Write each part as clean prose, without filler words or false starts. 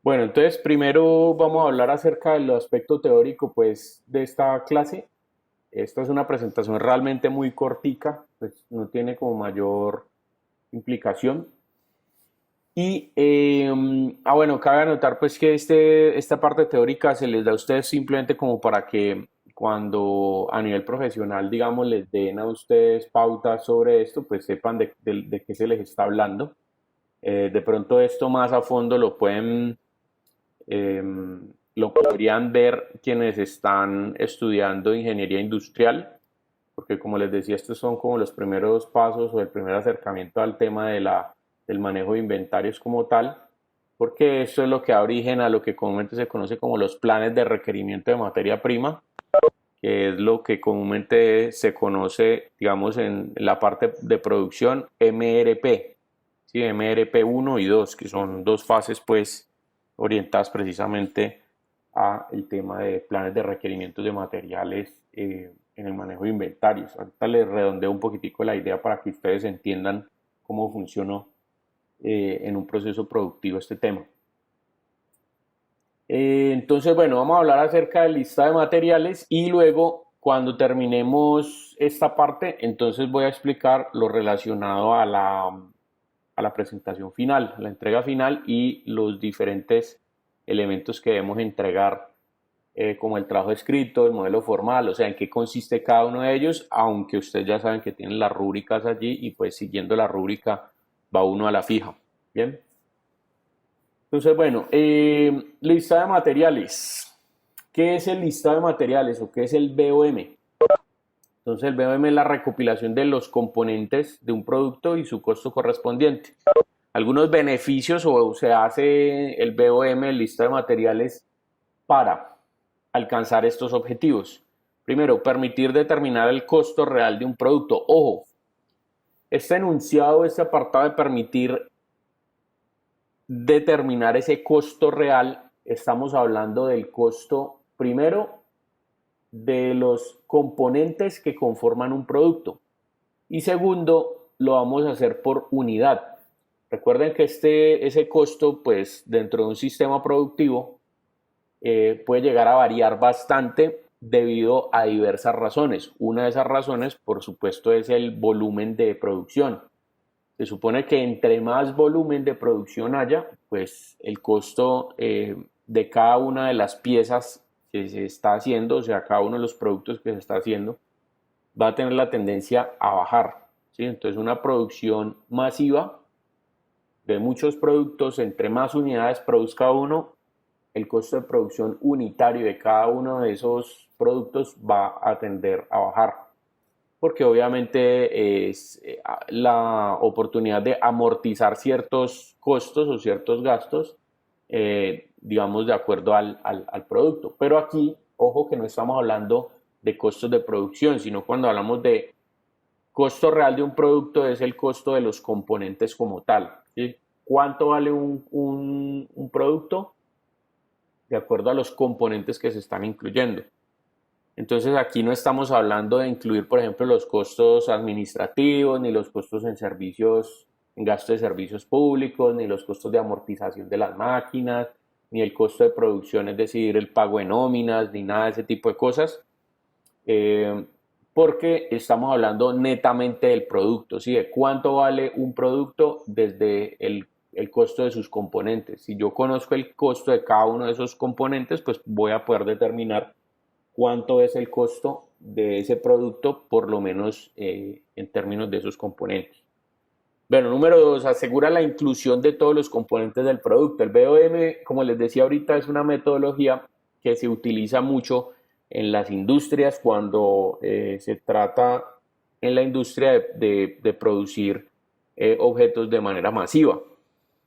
Bueno, entonces primero vamos a hablar acerca del aspecto teórico, pues, de esta clase. Esta es una presentación realmente muy cortica, pues no tiene como mayor implicación. Bueno, cabe anotar pues que esta parte teórica se les da a ustedes simplemente como para que cuando a nivel profesional, digamos, les den a ustedes pautas sobre esto, pues sepan de qué se les está hablando. De pronto esto más a fondo eh, lo podrían ver quienes están estudiando ingeniería industrial, porque como les decía, estos son como los primeros pasos o el primer acercamiento al tema del manejo de inventarios como tal, porque esto es lo que da origen a lo que comúnmente se conoce como los planes de requerimiento de materia prima, que es lo que comúnmente se conoce, digamos, en la parte de producción MRP, ¿sí? MRP 1 y 2, que son dos fases pues orientadas precisamente a el tema de planes de requerimientos de materiales en el manejo de inventarios. Ahorita les redondeo un poquitico la idea para que ustedes entiendan cómo funcionó en un proceso productivo este tema. Entonces, bueno, vamos a hablar acerca de lista de materiales y luego, cuando terminemos esta parte, entonces voy a explicar lo relacionado a la presentación final, a la entrega final y los diferentes elementos que debemos entregar, como el trabajo escrito, el modelo formal, o sea, en qué consiste cada uno de ellos, aunque ustedes ya saben que tienen las rúbricas allí y pues siguiendo la rúbrica va uno a la fija. Bien. Entonces, bueno, lista de materiales. ¿Qué es el listado de materiales o qué es el BOM? Entonces, el BOM es la recopilación de los componentes de un producto y su costo correspondiente. Algunos beneficios o se hace el BOM, el listado de materiales, para alcanzar estos objetivos. Primero, permitir determinar el costo real de un producto. Ojo, este enunciado, este apartado de permitir determinar ese costo real, estamos hablando del costo primero de los componentes que conforman un producto y segundo lo vamos a hacer por unidad. Recuerden que ese costo pues dentro de un sistema productivo puede llegar a variar bastante debido a diversas razones. Una de esas razones, por supuesto, es el volumen de producción. Se supone que entre más volumen de producción haya, pues el costo de cada una de las piezas que se está haciendo, o sea, cada uno de los productos que se está haciendo, va a tener la tendencia a bajar. ¿Sí? Entonces, una producción masiva de muchos productos, entre más unidades produzca uno, el costo de producción unitario de cada uno de esos productos va a tender a bajar, porque obviamente es la oportunidad de amortizar ciertos costos o ciertos gastos, digamos, de acuerdo al producto. Pero aquí, ojo que no estamos hablando de costos de producción, sino cuando hablamos de costo real de un producto es el costo de los componentes como tal. ¿Sí? ¿Cuánto vale un producto? De acuerdo a los componentes que se están incluyendo. Entonces aquí no estamos hablando de incluir, por ejemplo, los costos administrativos, ni los costos en servicios, en gasto de servicios públicos, ni los costos de amortización de las máquinas, ni el costo de producción, es decir, el pago de nóminas, ni nada de ese tipo de cosas, eh, porque estamos hablando netamente del producto, ¿sí? De cuánto vale un producto desde el costo de sus componentes. Si yo conozco el costo de cada uno de esos componentes, pues voy a poder determinar cuánto es el costo de ese producto, por lo menos en términos de esos componentes. Bueno, número dos, asegura la inclusión de todos los componentes del producto. El BOM, como les decía ahorita, es una metodología que se utiliza mucho en las industrias cuando se trata en la industria de producir objetos de manera masiva.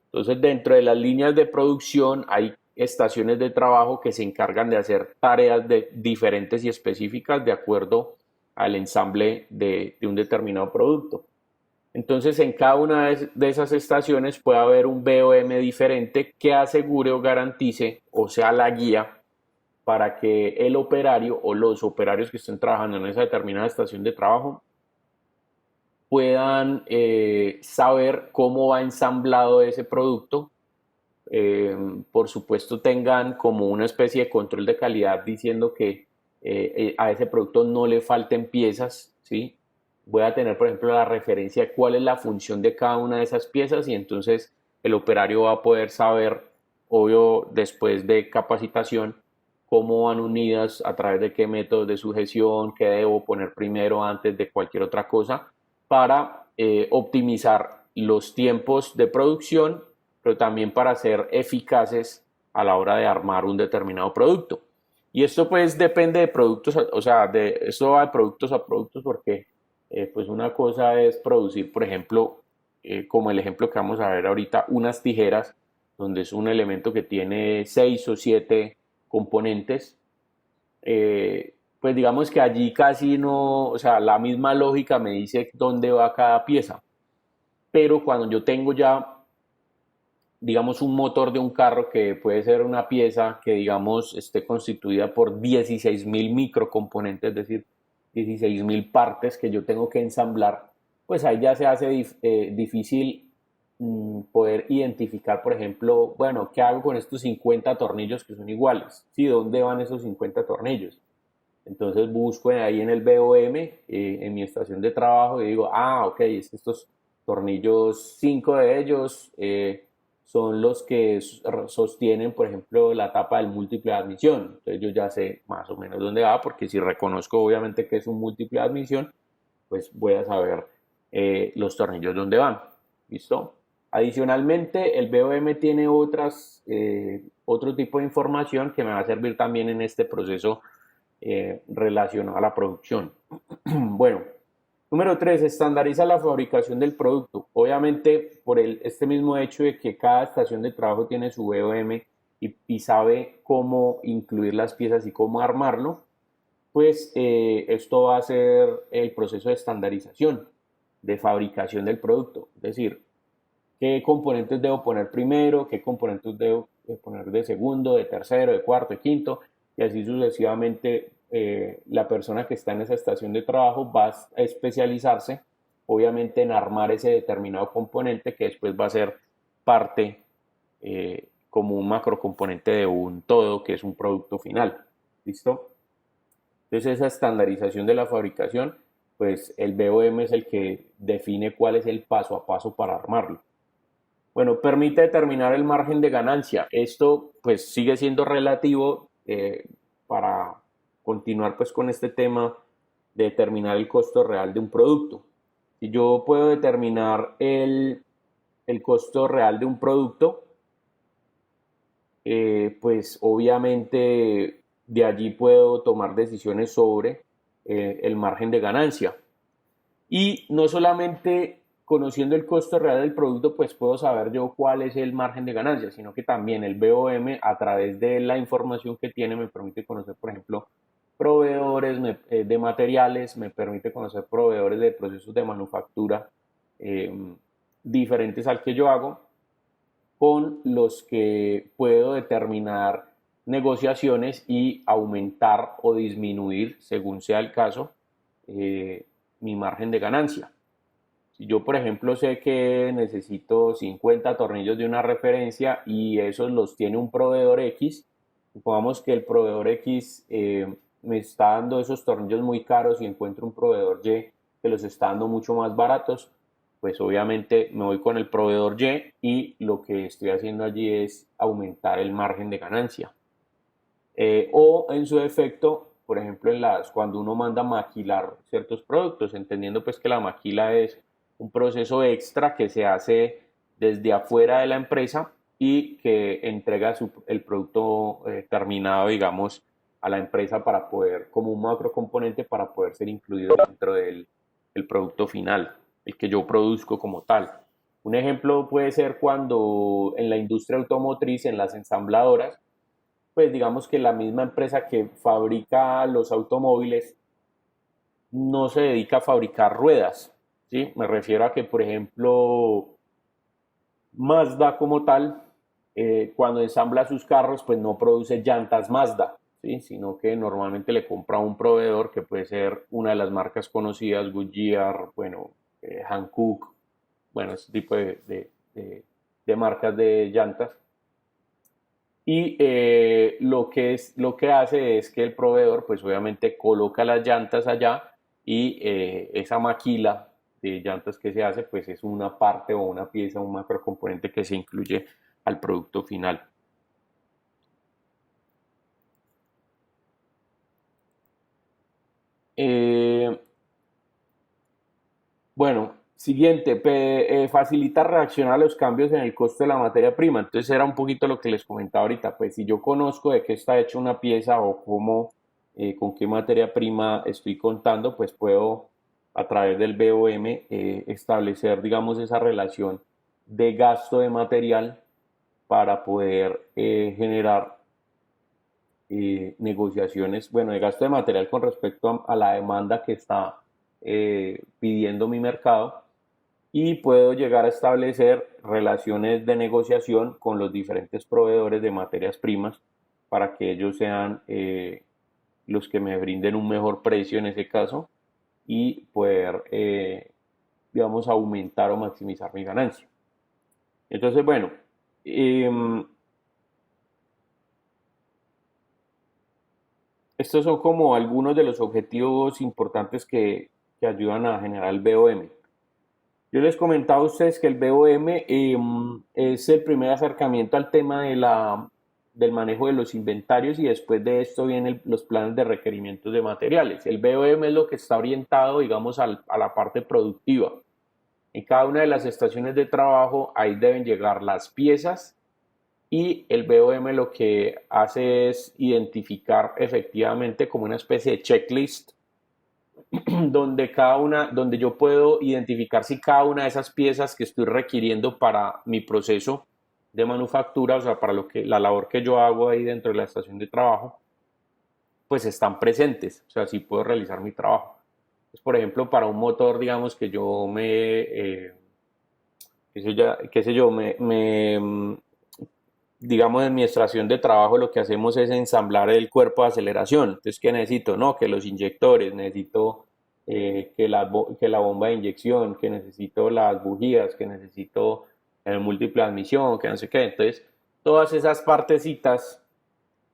Entonces, dentro de las líneas de producción hay estaciones de trabajo que se encargan de hacer tareas diferentes y específicas de acuerdo al ensamble de un determinado producto. Entonces, en cada una de esas estaciones puede haber un BOM diferente que asegure o garantice, o sea, la guía para que el operario o los operarios que estén trabajando en esa determinada estación de trabajo puedan saber cómo va ensamblado ese producto por supuesto tengan como una especie de control de calidad diciendo que a ese producto no le falten piezas, ¿sí? Voy a tener, por ejemplo, la referencia de cuál es la función de cada una de esas piezas y entonces el operario va a poder saber, obvio, después de capacitación, cómo van unidas, a través de qué métodos de sujeción, qué debo poner primero antes de cualquier otra cosa, para optimizar los tiempos de producción, pero también para ser eficaces a la hora de armar un determinado producto. Y esto pues depende de productos, o sea, esto va de productos a productos porque pues una cosa es producir, por ejemplo, como el ejemplo que vamos a ver ahorita, unas tijeras, donde es un elemento que tiene 6 o 7 componentes, pues digamos que allí casi no, o sea, la misma lógica me dice dónde va cada pieza. Pero cuando yo tengo ya, digamos, un motor de un carro que puede ser una pieza que, digamos, esté constituida por 16.000 microcomponentes, es decir, 16.000 partes que yo tengo que ensamblar, pues ahí ya se hace difícil poder identificar, por ejemplo, bueno, ¿qué hago con estos 50 tornillos que son iguales? ¿Sí? ¿Dónde van esos 50 tornillos? Entonces busco ahí en el BOM, en mi estación de trabajo, y digo, ah, ok, es que estos tornillos, 5 de ellos son los que sostienen, por ejemplo, la tapa del múltiple de admisión. Entonces yo ya sé más o menos dónde va, porque si reconozco obviamente que es un múltiple de admisión, pues voy a saber los tornillos dónde van. ¿Listo? Adicionalmente, el BOM tiene otro tipo de información que me va a servir también en este proceso relacionado a la producción. Bueno, número 3, estandariza la fabricación del producto. Obviamente, por este mismo hecho de que cada estación de trabajo tiene su BOM y sabe cómo incluir las piezas y cómo armarlo, pues esto va a ser el proceso de estandarización, de fabricación del producto. Es decir, qué componentes debo poner primero, qué componentes debo poner de segundo, de tercero, de cuarto, de quinto, y así sucesivamente. La persona que está en esa estación de trabajo va a especializarse, obviamente, en armar ese determinado componente que después va a ser parte como un macrocomponente de un todo, que es un producto final. ¿Listo? Entonces esa estandarización de la fabricación, pues el BOM es el que define cuál es el paso a paso para armarlo. Bueno, permite determinar el margen de ganancia. Esto pues sigue siendo relativo para continuar pues con este tema de determinar el costo real de un producto. Si yo puedo determinar el costo real de un producto, pues obviamente de allí puedo tomar decisiones sobre el margen de ganancia. Y no solamente conociendo el costo real del producto, pues puedo saber yo cuál es el margen de ganancia, sino que también el BOM, a través de la información que tiene, me permite conocer, por ejemplo, proveedores de materiales, me permite conocer proveedores de procesos de manufactura eh, diferentes al que yo hago, con los que puedo determinar negociaciones y aumentar o disminuir, según sea el caso, mi margen de ganancia. Si yo, por ejemplo, sé que necesito 50 tornillos de una referencia y esos los tiene un proveedor X, supongamos que el proveedor X me está dando esos tornillos muy caros y encuentro un proveedor Y que los está dando mucho más baratos, pues obviamente me voy con el proveedor Y lo que estoy haciendo allí es aumentar el margen de ganancia. O en su defecto, por ejemplo, cuando uno manda maquilar ciertos productos, entendiendo pues que la maquila es un proceso extra que se hace desde afuera de la empresa y que entrega el producto terminado, digamos, a la empresa para poder, como un macro componente, para poder ser incluido dentro del producto final, el que yo produzco como tal. Un ejemplo puede ser cuando en la industria automotriz, en las ensambladoras, pues digamos que la misma empresa que fabrica los automóviles no se dedica a fabricar ruedas, ¿sí? Me refiero a que, por ejemplo, Mazda como tal, cuando ensambla sus carros, pues no produce llantas Mazda, ¿sí? Sino que normalmente le compra a un proveedor que puede ser una de las marcas conocidas, Goodyear, bueno, Hankook, bueno, ese tipo de marcas de llantas. y lo que hace es que el proveedor pues obviamente coloca las llantas allá y esa maquila de llantas que se hace pues es una parte o una pieza, un macrocomponente que se incluye al producto final. Eh, bueno, siguiente, facilita reaccionar a los cambios en el costo de la materia prima. Entonces era un poquito lo que les comentaba ahorita. Pues si yo conozco de qué está hecha una pieza o cómo, con qué materia prima estoy contando, pues puedo a través del BOM establecer, digamos, esa relación de gasto de material para poder generar negociaciones, bueno, de gasto de material con respecto a la demanda que está pidiendo mi mercado y puedo llegar a establecer relaciones de negociación con los diferentes proveedores de materias primas para que ellos sean los que me brinden un mejor precio en ese caso y poder, digamos, aumentar o maximizar mi ganancia. Entonces, bueno, eh, estos son como algunos de los objetivos importantes que ayudan a generar el BOM. Yo les comentaba a ustedes que el BOM es el primer acercamiento al tema del manejo de los inventarios y después de esto vienen los planes de requerimientos de materiales. El BOM es lo que está orientado, digamos, a la parte productiva. En cada una de las estaciones de trabajo ahí deben llegar las piezas y el BOM lo que hace es identificar efectivamente como una especie de checklist donde yo puedo identificar si cada una de esas piezas que estoy requiriendo para mi proceso de manufactura, o sea, para la labor que yo hago ahí dentro de la estación de trabajo, pues están presentes, o sea, si puedo realizar mi trabajo. Pues, por ejemplo, para un motor, digamos que yo qué sé yo, digamos, en mi estación de trabajo lo que hacemos es ensamblar el cuerpo de aceleración. Entonces, ¿qué necesito? No, que los inyectores, necesito que la bomba de inyección, que necesito las bujías, que necesito el múltiple de admisión, que no sé qué. Entonces, todas esas partecitas,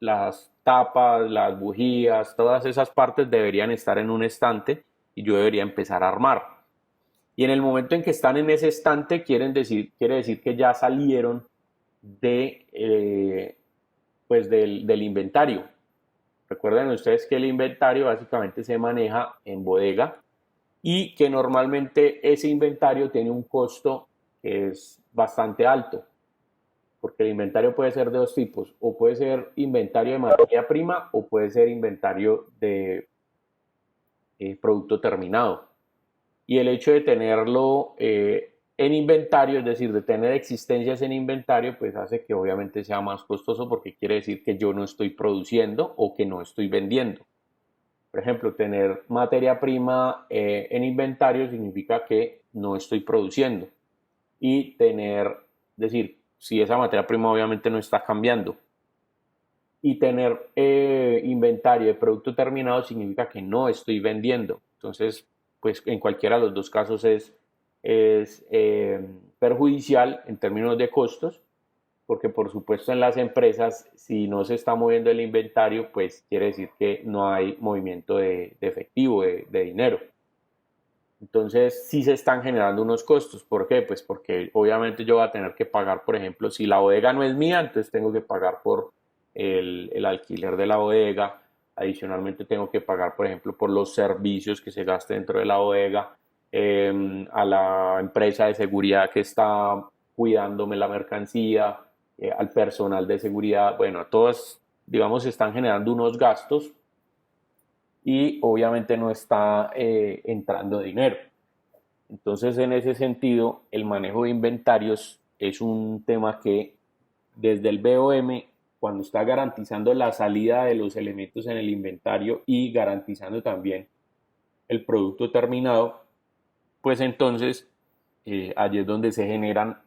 las tapas, las bujías, todas esas partes deberían estar en un estante y yo debería empezar a armar. Y en el momento en que están en ese estante, quiere decir que ya salieron pues del inventario. Recuerden ustedes que el inventario básicamente se maneja en bodega y que normalmente ese inventario tiene un costo que es bastante alto, porque el inventario puede ser de dos tipos, o puede ser inventario de materia prima o puede ser inventario de producto terminado. Y el hecho de tenerlo en inventario, es decir, de tener existencias en inventario, pues hace que obviamente sea más costoso porque quiere decir que yo no estoy produciendo o que no estoy vendiendo. Por ejemplo, tener materia prima en inventario significa que no estoy produciendo. Y tener, es decir, si esa materia prima obviamente no está cambiando. Y tener inventario de producto terminado significa que no estoy vendiendo. Entonces, pues en cualquiera de los dos casos es perjudicial en términos de costos, porque por supuesto en las empresas, si no se está moviendo el inventario, pues quiere decir que no hay movimiento de efectivo, de dinero. Entonces, sí se están generando unos costos. ¿Por qué? Pues porque obviamente yo voy a tener que pagar, por ejemplo, si la bodega no es mía, entonces tengo que pagar por el alquiler de la bodega. Adicionalmente tengo que pagar, por ejemplo, por los servicios que se gasten dentro de la bodega, a la empresa de seguridad que está cuidándome la mercancía, al personal de seguridad. Bueno, a todos, digamos, se están generando unos gastos y obviamente no está entrando dinero. Entonces, en ese sentido, el manejo de inventarios es un tema que desde el BOM, cuando está garantizando la salida de los elementos en el inventario y garantizando también el producto terminado, pues entonces allí es donde se generan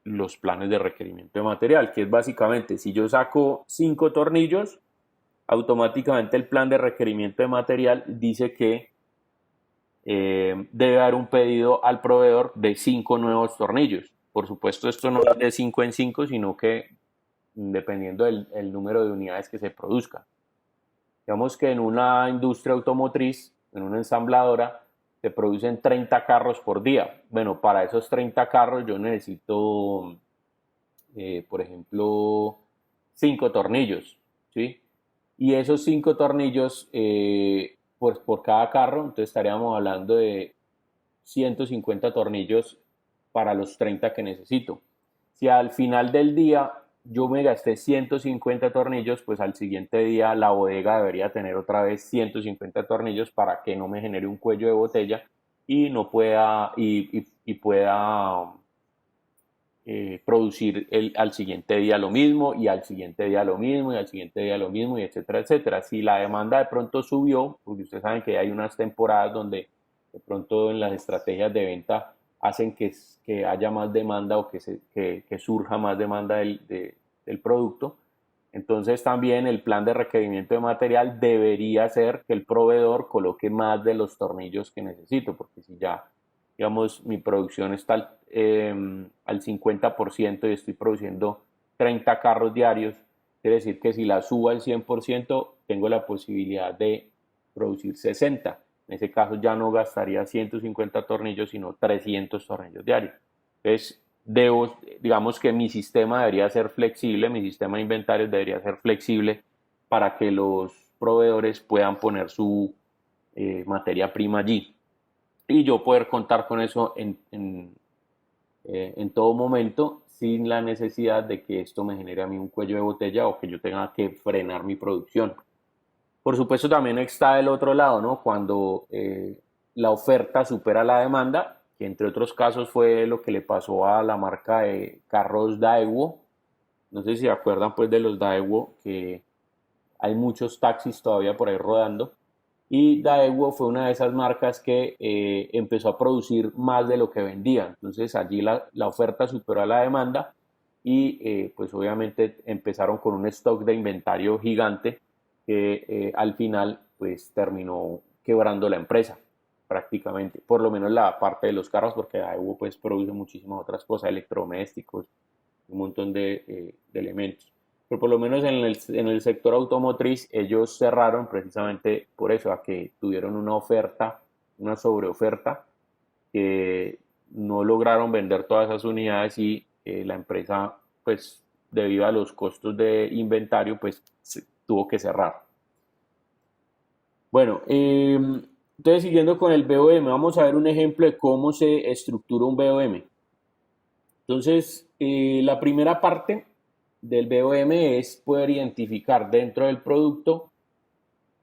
los planes de requerimiento de material, que es básicamente si yo saco 5 tornillos, automáticamente el plan de requerimiento de material dice que debe dar un pedido al proveedor de 5 nuevos tornillos. Por supuesto, esto no es de 5 en 5, sino que dependiendo del el número de unidades que se produzcan. Digamos que en una industria automotriz, en una ensambladora, se producen 30 carros por día. Bueno, para esos 30 carros yo necesito, por ejemplo, 5 tornillos, ¿sí? Y esos 5 tornillos, pues por cada carro, entonces estaríamos hablando de 150 tornillos para los 30 que necesito. Si al final del día yo me gasté 150 tornillos, pues al siguiente día la bodega debería tener otra vez 150 tornillos para que no me genere un cuello de botella y no pueda y pueda producir al siguiente día lo mismo y al siguiente día lo mismo y al siguiente día lo mismo y etcétera, etcétera. Si la demanda de pronto subió, porque ustedes saben que hay unas temporadas donde de pronto en las estrategias de venta hacen que haya más demanda o que surja más demanda del producto. Entonces también el plan de requerimiento de material debería ser que el proveedor coloque más de los tornillos que necesito, porque si ya, digamos, mi producción está al 50% y estoy produciendo 30 carros diarios, quiere decir que si la subo al 100% tengo la posibilidad de producir 60. En ese caso ya no gastaría 150 tornillos, sino 300 tornillos diarios. Entonces, digamos que mi sistema debería ser flexible, mi sistema de inventarios debería ser flexible para que los proveedores puedan poner su materia prima allí y yo poder contar con eso en todo momento sin la necesidad de que esto me genere a mí un cuello de botella o que yo tenga que frenar mi producción. Por supuesto, también está el otro lado, ¿no? Cuando la oferta supera la demanda, que entre otros casos fue lo que le pasó a la marca de carros Daewoo. No sé si se acuerdan pues de los Daewoo, que hay muchos taxis todavía por ahí rodando. Y Daewoo fue una de esas marcas que empezó a producir más de lo que vendía. Entonces allí la oferta superó a la demanda y pues obviamente empezaron con un stock de inventario gigante que al final pues terminó quebrando la empresa prácticamente, por lo menos la parte de los carros, porque Daewoo pues produce muchísimas otras cosas, electrodomésticos, un montón de elementos. Pero por lo menos en el sector automotriz ellos cerraron precisamente por eso, a que tuvieron una oferta, una sobreoferta, que no lograron vender todas esas unidades y la empresa pues debido a los costos de inventario pues tuvo que cerrar. Bueno, entonces siguiendo con el BOM, vamos a ver un ejemplo de cómo se estructura un BOM. Entonces, la primera parte del BOM es poder identificar dentro del producto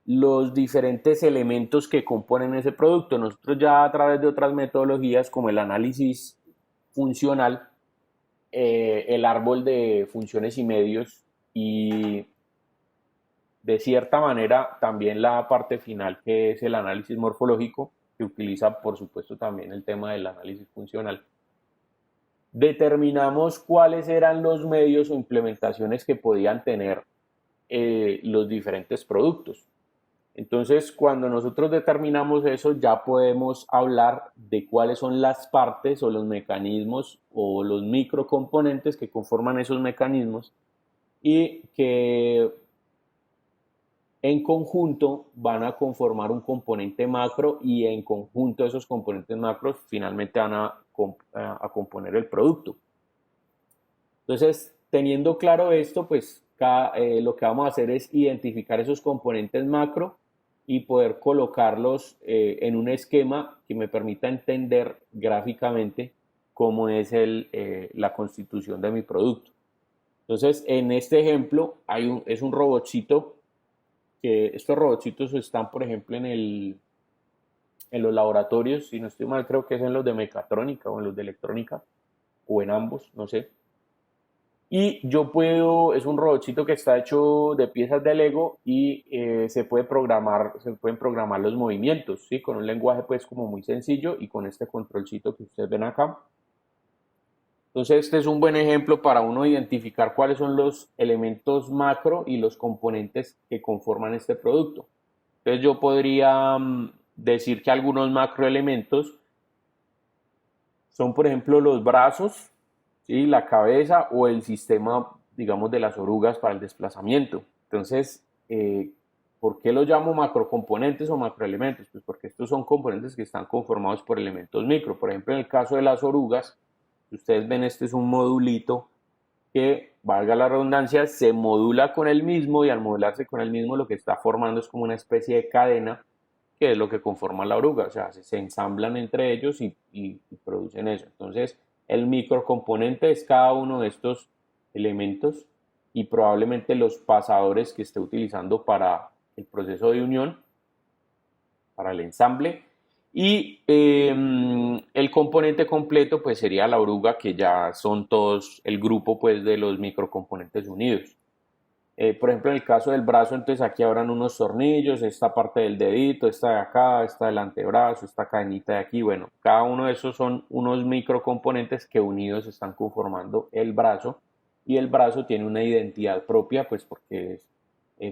los diferentes elementos que componen ese producto. Nosotros ya a través de otras metodologías como el análisis funcional, el árbol de funciones y medios y de cierta manera también la parte final que es el análisis morfológico, que utiliza por supuesto también el tema del análisis funcional. Determinamos cuáles eran los medios o implementaciones que podían tener los diferentes productos. Entonces, cuando nosotros determinamos eso, ya podemos hablar de cuáles son las partes o los mecanismos o los microcomponentes que conforman esos mecanismos y que en conjunto van a conformar un componente macro y en conjunto esos componentes macros finalmente van a componer el producto. Entonces, teniendo claro esto, pues lo que vamos a hacer es identificar esos componentes macro y poder colocarlos en un esquema que me permita entender gráficamente cómo es la constitución de mi producto. Entonces, en este ejemplo es un robotcito, que estos robotcitos están, por ejemplo, en los laboratorios, si no estoy mal, creo que es en los de mecatrónica o en los de electrónica, o en ambos, no sé. Y es un robotcito que está hecho de piezas de Lego y se pueden programar los movimientos, ¿sí? Con un lenguaje pues como muy sencillo y con este controlcito que ustedes ven acá. Entonces este es un buen ejemplo para uno identificar cuáles son los elementos macro y los componentes que conforman este producto. Entonces yo podría decir que algunos macroelementos son, por ejemplo, los brazos, ¿sí? La cabeza o el sistema digamos, de las orugas para el desplazamiento. Entonces, ¿por qué lo llamo macrocomponentes o macroelementos? Pues porque estos son componentes que están conformados por elementos micro. Por ejemplo, en el caso de las orugas, ustedes ven, este es un modulito que, valga la redundancia, se modula con el mismo, y al modularse con el mismo lo que está formando es como una especie de cadena, que es lo que conforma la oruga. O sea, se ensamblan entre ellos y producen eso. Entonces, el microcomponente es cada uno de estos elementos y probablemente los pasadores que esté utilizando para el proceso de unión, para el ensamble. Y el componente completo pues sería la oruga, que ya son todos el grupo pues de los microcomponentes unidos. Por ejemplo, en el caso del brazo, entonces aquí habrán unos tornillos, esta parte del dedito, esta de acá, esta del antebrazo, esta cadenita de aquí. Bueno, cada uno de esos son unos microcomponentes que unidos están conformando el brazo, y el brazo tiene una identidad propia pues porque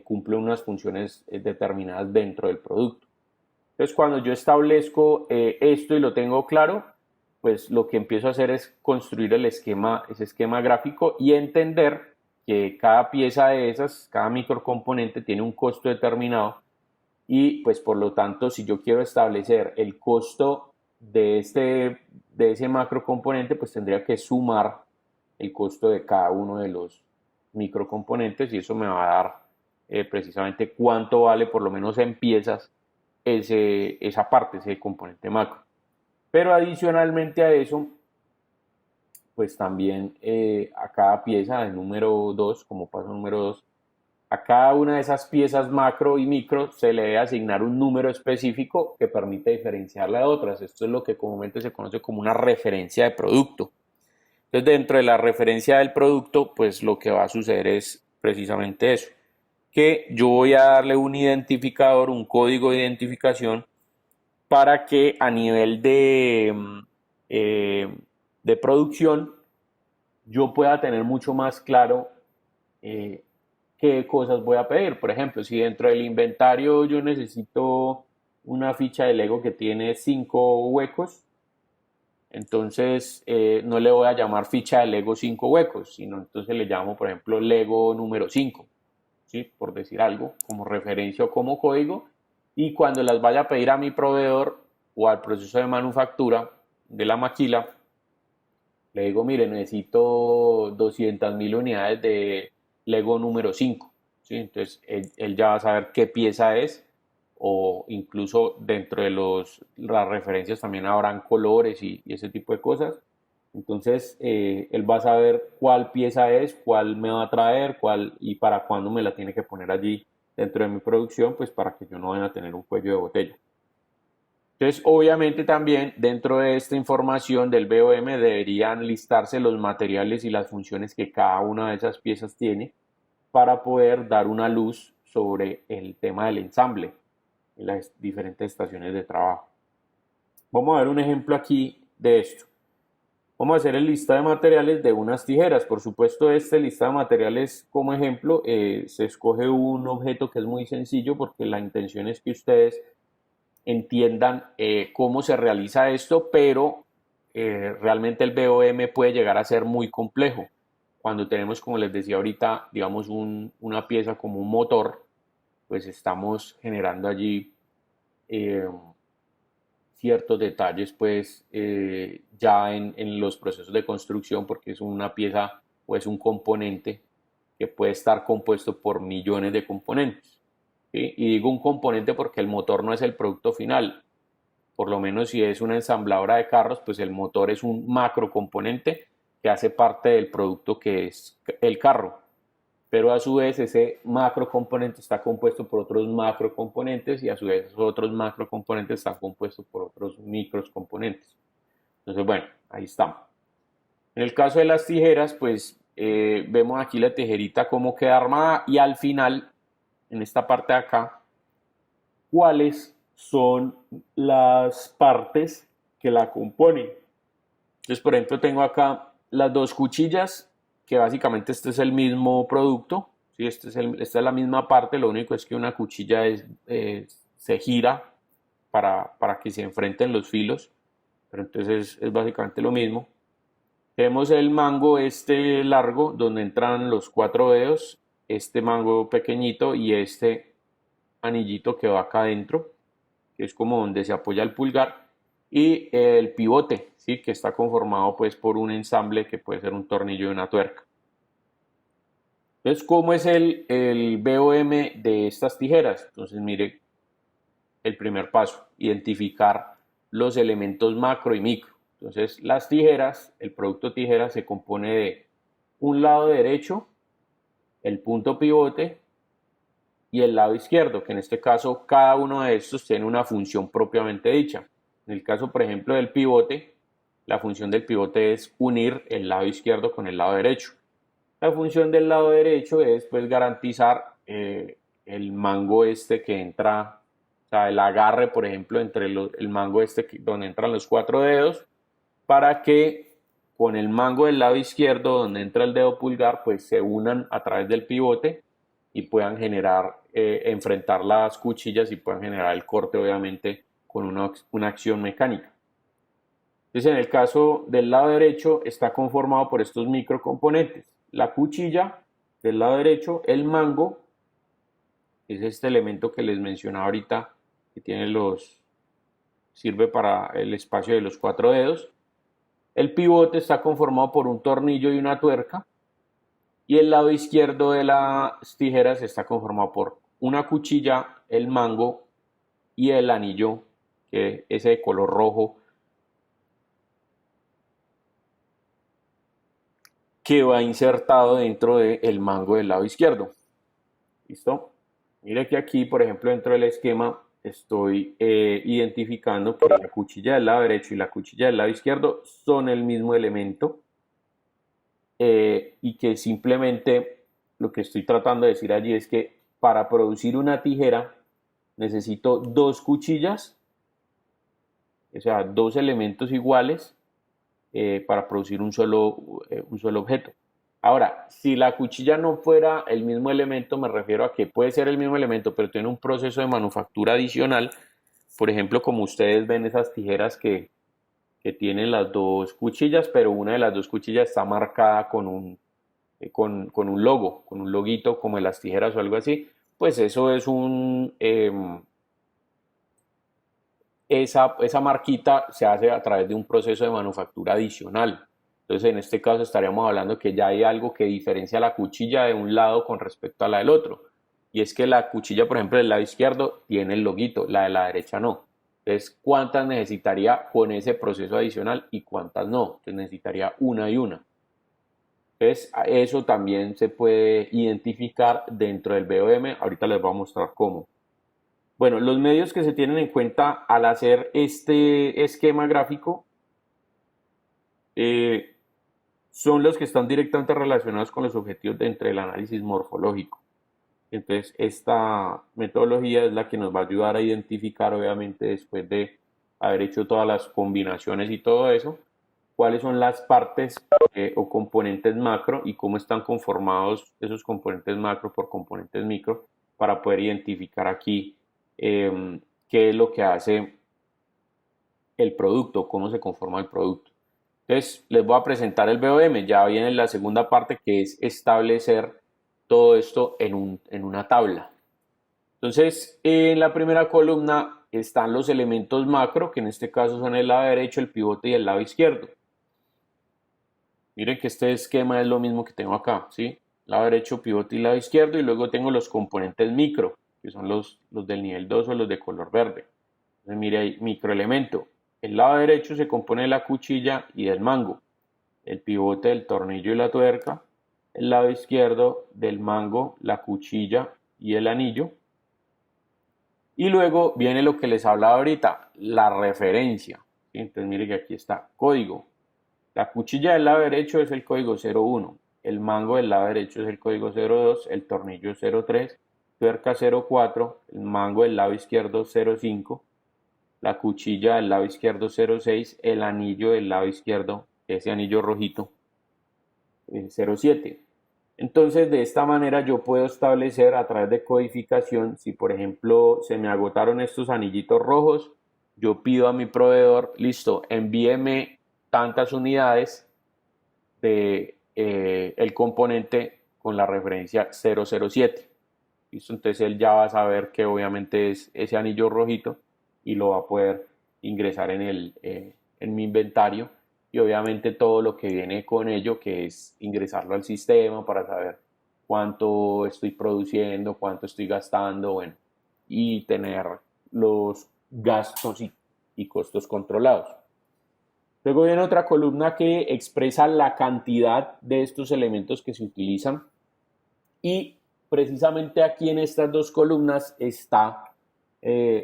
cumple unas funciones determinadas dentro del producto. Entonces, cuando yo establezco esto y lo tengo claro, pues lo que empiezo a hacer es construir ese esquema gráfico y entender que cada pieza de esas, cada microcomponente tiene un costo determinado, y pues por lo tanto, si yo quiero establecer el costo de ese macrocomponente, pues tendría que sumar el costo de cada uno de los microcomponentes, y eso me va a dar precisamente cuánto vale, por lo menos en piezas, esa parte, ese componente macro. Pero adicionalmente a eso, pues también a cada pieza de número 2, como paso número 2, a cada una de esas piezas macro y micro se le debe asignar un número específico que permite diferenciarla de otras. Esto es lo que comúnmente se conoce como una referencia de producto. Entonces, dentro de la referencia del producto, pues lo que va a suceder es precisamente eso, que yo voy a darle un identificador, un código de identificación, para que a nivel de producción yo pueda tener mucho más claro qué cosas voy a pedir. Por ejemplo, si dentro del inventario yo necesito una ficha de Lego que tiene 5 huecos, entonces no le voy a llamar ficha de Lego 5 huecos, sino entonces le llamo, por ejemplo, Lego número 5, ¿sí? Por decir algo, como referencia o como código. Y cuando las vaya a pedir a mi proveedor o al proceso de manufactura de la maquila, le digo, mire, necesito 200.000 unidades de Lego número 5, ¿sí? Entonces él ya va a saber qué pieza es, o incluso dentro de las referencias también habrán colores y ese tipo de cosas. Entonces él va a saber cuál pieza es, cuál me va a traer, cuál y para cuándo me la tiene que poner allí dentro de mi producción, pues para que yo no vaya a tener un cuello de botella. Entonces, obviamente también dentro de esta información del BOM deberían listarse los materiales y las funciones que cada una de esas piezas tiene, para poder dar una luz sobre el tema del ensamble en las diferentes estaciones de trabajo. Vamos a ver un ejemplo aquí de esto. Vamos a hacer el listado de materiales de unas tijeras. Por supuesto, este listado de materiales, como ejemplo, se escoge un objeto que es muy sencillo, porque la intención es que ustedes entiendan cómo se realiza esto, pero realmente el BOM puede llegar a ser muy complejo. Cuando tenemos, como les decía ahorita, digamos una pieza como un motor, pues estamos generando allí eh, ciertos detalles pues ya en los procesos de construcción, porque es una pieza o es un componente que puede estar compuesto por millones de componentes, ¿sí? Y digo un componente porque el motor no es el producto final. Por lo menos si es una ensambladora de carros, pues el motor es un macro componente que hace parte del producto que es el carro. Pero a su vez ese macro componente está compuesto por otros macro componentes, y a su vez esos otros macro componentes están compuestos por otros micros componentes. Entonces, bueno, ahí estamos. En el caso de las tijeras, pues vemos aquí la tijerita cómo queda armada, y al final, en esta parte de acá, cuáles son las partes que la componen. Entonces, por ejemplo, tengo acá las dos cuchillas, que básicamente este es el mismo producto, ¿sí? Esta es la misma parte, lo único es que una cuchilla se gira para que se enfrenten los filos, pero entonces es básicamente lo mismo. Tenemos el mango este largo, donde entran los cuatro dedos, este mango pequeñito y este anillito que va acá adentro, que es como donde se apoya el pulgar, y el pivote, ¿sí? Que está conformado pues por un ensamble que puede ser un tornillo y una tuerca. Entonces, ¿cómo es el BOM de estas tijeras? Entonces, mire, el primer paso, identificar los elementos macro y micro. Entonces, las tijeras, el producto tijera se compone de un lado derecho, el punto pivote y el lado izquierdo, que en este caso cada uno de estos tiene una función propiamente dicha. En el caso, por ejemplo, del pivote, la función del pivote es unir el lado izquierdo con el lado derecho. La función del lado derecho es pues garantizar el mango este que entra, o sea, el agarre, por ejemplo, entre el mango este donde entran los cuatro dedos, para que con el mango del lado izquierdo, donde entra el dedo pulgar, pues se unan a través del pivote y puedan generar, enfrentar las cuchillas y puedan generar el corte, obviamente, con una acción mecánica. Entonces, en el caso del lado derecho, está conformado por estos microcomponentes. La cuchilla del lado derecho, el mango, es este elemento que les mencionaba ahorita, que tiene sirve para el espacio de los cuatro dedos. El pivote está conformado por un tornillo y una tuerca. Y el lado izquierdo de las tijeras está conformado por una cuchilla, el mango y el anillo, que es ese de color rojo, que va insertado dentro del mango del lado izquierdo. ¿Listo? Mire que aquí, por ejemplo, dentro del esquema estoy identificando que la cuchilla del lado derecho y la cuchilla del lado izquierdo son el mismo elemento, y que simplemente lo que estoy tratando de decir allí es que para producir una tijera necesito dos cuchillas, o sea, dos elementos iguales, para producir un solo objeto. Ahora, si la cuchilla no fuera el mismo elemento, me refiero a que puede ser el mismo elemento, pero tiene un proceso de manufactura adicional. Por ejemplo, como ustedes ven esas tijeras que tienen las dos cuchillas, pero una de las dos cuchillas está marcada con un logo, con un loguito como de las tijeras o algo así, pues eso es esa marquita se hace a través de un proceso de manufactura adicional. Entonces, en este caso estaríamos hablando que ya hay algo que diferencia la cuchilla de un lado con respecto a la del otro. Y es que la cuchilla, por ejemplo, del lado izquierdo tiene el loguito, la de la derecha no. Entonces, ¿cuántas necesitaría con ese proceso adicional y cuántas no? Entonces, necesitaría una y una. Entonces, eso también se puede identificar dentro del BOM. Ahorita les voy a mostrar cómo. Bueno, los medios que se tienen en cuenta al hacer este esquema gráfico eh, son los que están directamente relacionados con los objetivos dentro del análisis morfológico. Entonces, esta metodología es la que nos va a ayudar a identificar, obviamente, después de haber hecho todas las combinaciones y todo eso, cuáles son las partes o componentes macro y cómo están conformados esos componentes macro por componentes micro para poder identificar aquí qué es lo que hace el producto, cómo se conforma el producto. Entonces, les voy a presentar el BOM. Ya viene la segunda parte, que es establecer todo esto en una tabla. Entonces, en la primera columna están los elementos macro, que en este caso son el lado derecho, el pivote y el lado izquierdo. Miren que este esquema es lo mismo que tengo acá, ¿sí? Lado derecho, pivote y lado izquierdo, y luego tengo los componentes micro, que son los del nivel 2 o los de color verde. Entonces, mire ahí, microelemento. El lado derecho se compone de la cuchilla y del mango, el pivote del tornillo y la tuerca, el lado izquierdo del mango, la cuchilla y el anillo. Y luego viene lo que les hablaba ahorita, la referencia. ¿Sí? Entonces mire que aquí está, código. La cuchilla del lado derecho es el código 01, el mango del lado derecho es el código 02, el tornillo 03, tuerca 04, el mango del lado izquierdo 05, la cuchilla del lado izquierdo 06, el anillo del lado izquierdo, ese anillo rojito, 07. Entonces, de esta manera yo puedo establecer a través de codificación, si por ejemplo se me agotaron estos anillitos rojos, yo pido a mi proveedor, listo, envíeme tantas unidades de el componente con la referencia 007. ¿Listo? Entonces él ya va a saber que obviamente es ese anillo rojito y lo va a poder ingresar en mi inventario, y obviamente todo lo que viene con ello, que es ingresarlo al sistema para saber cuánto estoy produciendo, cuánto estoy gastando, bueno, y tener los gastos y costos controlados. Luego viene otra columna que expresa la cantidad de estos elementos que se utilizan, y precisamente aquí en estas dos columnas está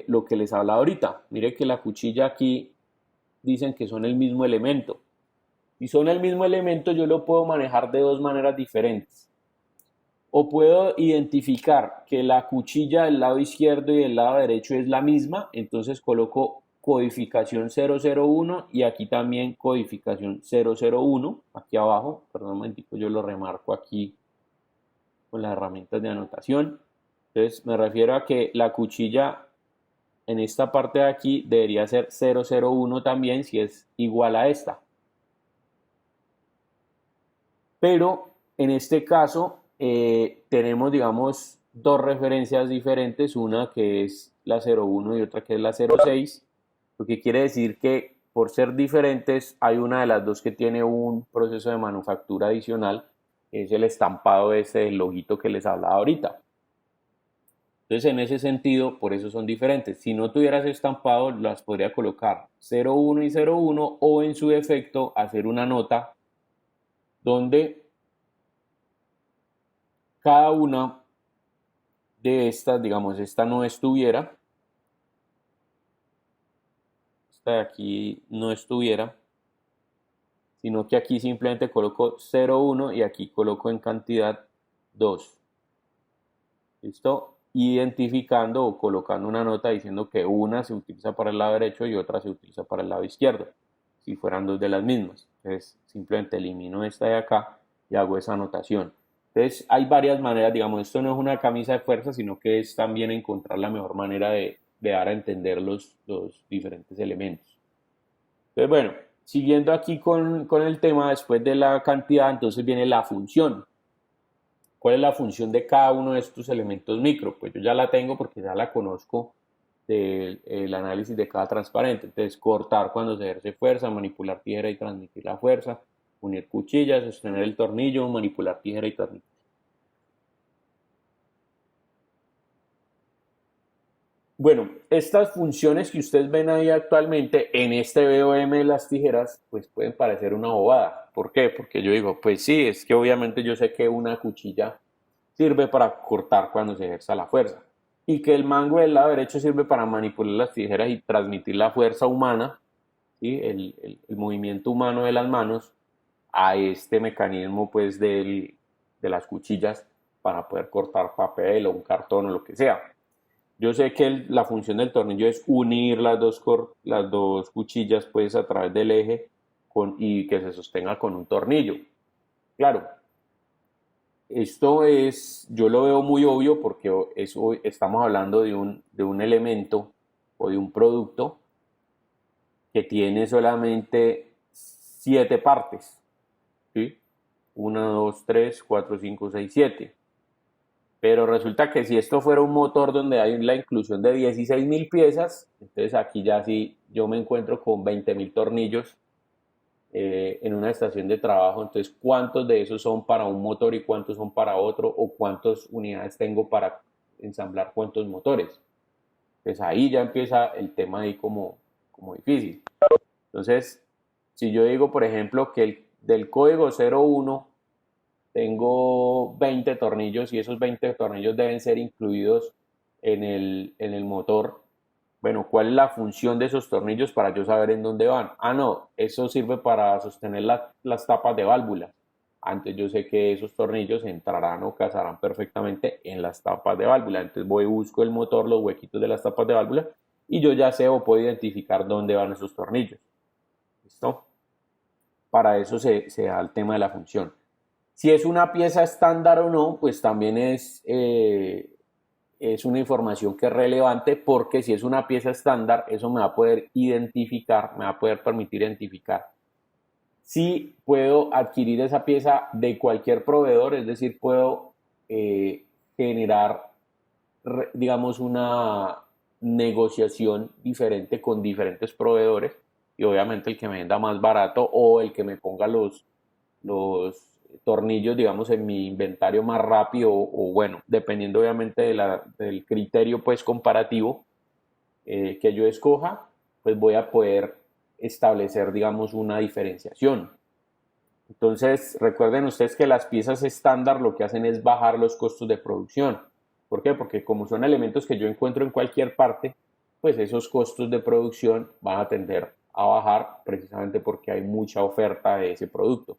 lo que les hablaba ahorita. Mire que la cuchilla aquí dicen que son el mismo elemento. Si son el mismo elemento, yo lo puedo manejar de dos maneras diferentes. O puedo identificar que la cuchilla del lado izquierdo y del lado derecho es la misma, entonces coloco codificación 001 y aquí también codificación 001, aquí abajo, perdón un momentico, yo lo remarco aquí con las herramientas de anotación. Entonces me refiero a que la cuchilla en esta parte de aquí debería ser 001 también si es igual a esta. Pero en este caso tenemos, digamos, dos referencias diferentes, una que es la 01 y otra que es la 06, lo que quiere decir que por ser diferentes hay una de las dos que tiene un proceso de manufactura adicional, es el estampado ese del loguito que les hablaba ahorita. Entonces, en ese sentido, por eso son diferentes. Si no tuvieras estampado, las podría colocar 01 y 01 o en su defecto hacer una nota donde cada una de estas, digamos, esta no estuviera, esta de aquí no estuviera, sino que aquí simplemente coloco 01 y aquí coloco en cantidad 2. ¿Listo? Identificando o colocando una nota diciendo que una se utiliza para el lado derecho y otra se utiliza para el lado izquierdo, si fueran dos de las mismas. Entonces simplemente elimino esta de acá y hago esa anotación. Entonces hay varias maneras, digamos, esto no es una camisa de fuerza, sino que es también encontrar la mejor manera de dar a entender los diferentes elementos. Entonces, bueno, siguiendo aquí con el tema, después de la cantidad, entonces viene la función. ¿Cuál es la función de cada uno de estos elementos micro? Pues yo ya la tengo porque ya la conozco del análisis de cada transparente. Entonces, cortar cuando se ejerce fuerza, manipular tijera y transmitir la fuerza, unir cuchillas, sostener el tornillo, manipular tijera y transmitir. Bueno, estas funciones que ustedes ven ahí actualmente en este BOM de las tijeras, pues pueden parecer una bobada. ¿Por qué? Porque yo digo, pues sí, es que obviamente yo sé que una cuchilla sirve para cortar cuando se ejerza la fuerza, y que el mango del lado derecho sirve para manipular las tijeras y transmitir la fuerza humana, ¿sí? El movimiento humano de las manos a este mecanismo pues de las cuchillas para poder cortar papel o un cartón o lo que sea. Yo sé que la función del tornillo es unir las dos cuchillas pues a través del eje y que se sostenga con un tornillo. Claro, esto yo lo veo muy obvio porque estamos hablando de un elemento o de un producto que tiene solamente 7 partes, ¿sí? 1, 2, 3, 4, 5, 6, 7. Pero resulta que si esto fuera un motor donde hay la inclusión de 16.000 piezas, entonces aquí ya sí yo me encuentro con 20.000 tornillos en una estación de trabajo. Entonces, ¿cuántos de esos son para un motor y cuántos son para otro? ¿O cuántas unidades tengo para ensamblar cuántos motores? Pues ahí ya empieza el tema ahí como difícil. Entonces, si yo digo, por ejemplo, que del código 01 tengo 20 tornillos y esos 20 tornillos deben ser incluidos en el motor. Bueno, ¿cuál es la función de esos tornillos para yo saber en dónde van? Ah, no, eso sirve para sostener las tapas de válvulas. Antes yo sé que esos tornillos entrarán o casarán perfectamente en las tapas de válvula. Entonces voy y busco el motor, los huequitos de las tapas de válvula, y yo ya sé o puedo identificar dónde van esos tornillos. ¿Listo? Para eso se da el tema de la función. Si es una pieza estándar o no, pues también es una información que es relevante, porque si es una pieza estándar, eso me va a poder identificar, me va a poder permitir identificar sí puedo adquirir esa pieza de cualquier proveedor, es decir, puedo generar, digamos, una negociación diferente con diferentes proveedores y obviamente el que me venda más barato o el que me ponga los tornillos, digamos, en mi inventario más rápido o bueno, dependiendo obviamente del criterio pues comparativo que yo escoja, pues voy a poder establecer, digamos, una diferenciación. Entonces, recuerden ustedes que las piezas estándar lo que hacen es bajar los costos de producción. ¿Por qué? Porque como son elementos que yo encuentro en cualquier parte, pues esos costos de producción van a tender a bajar precisamente porque hay mucha oferta de ese producto.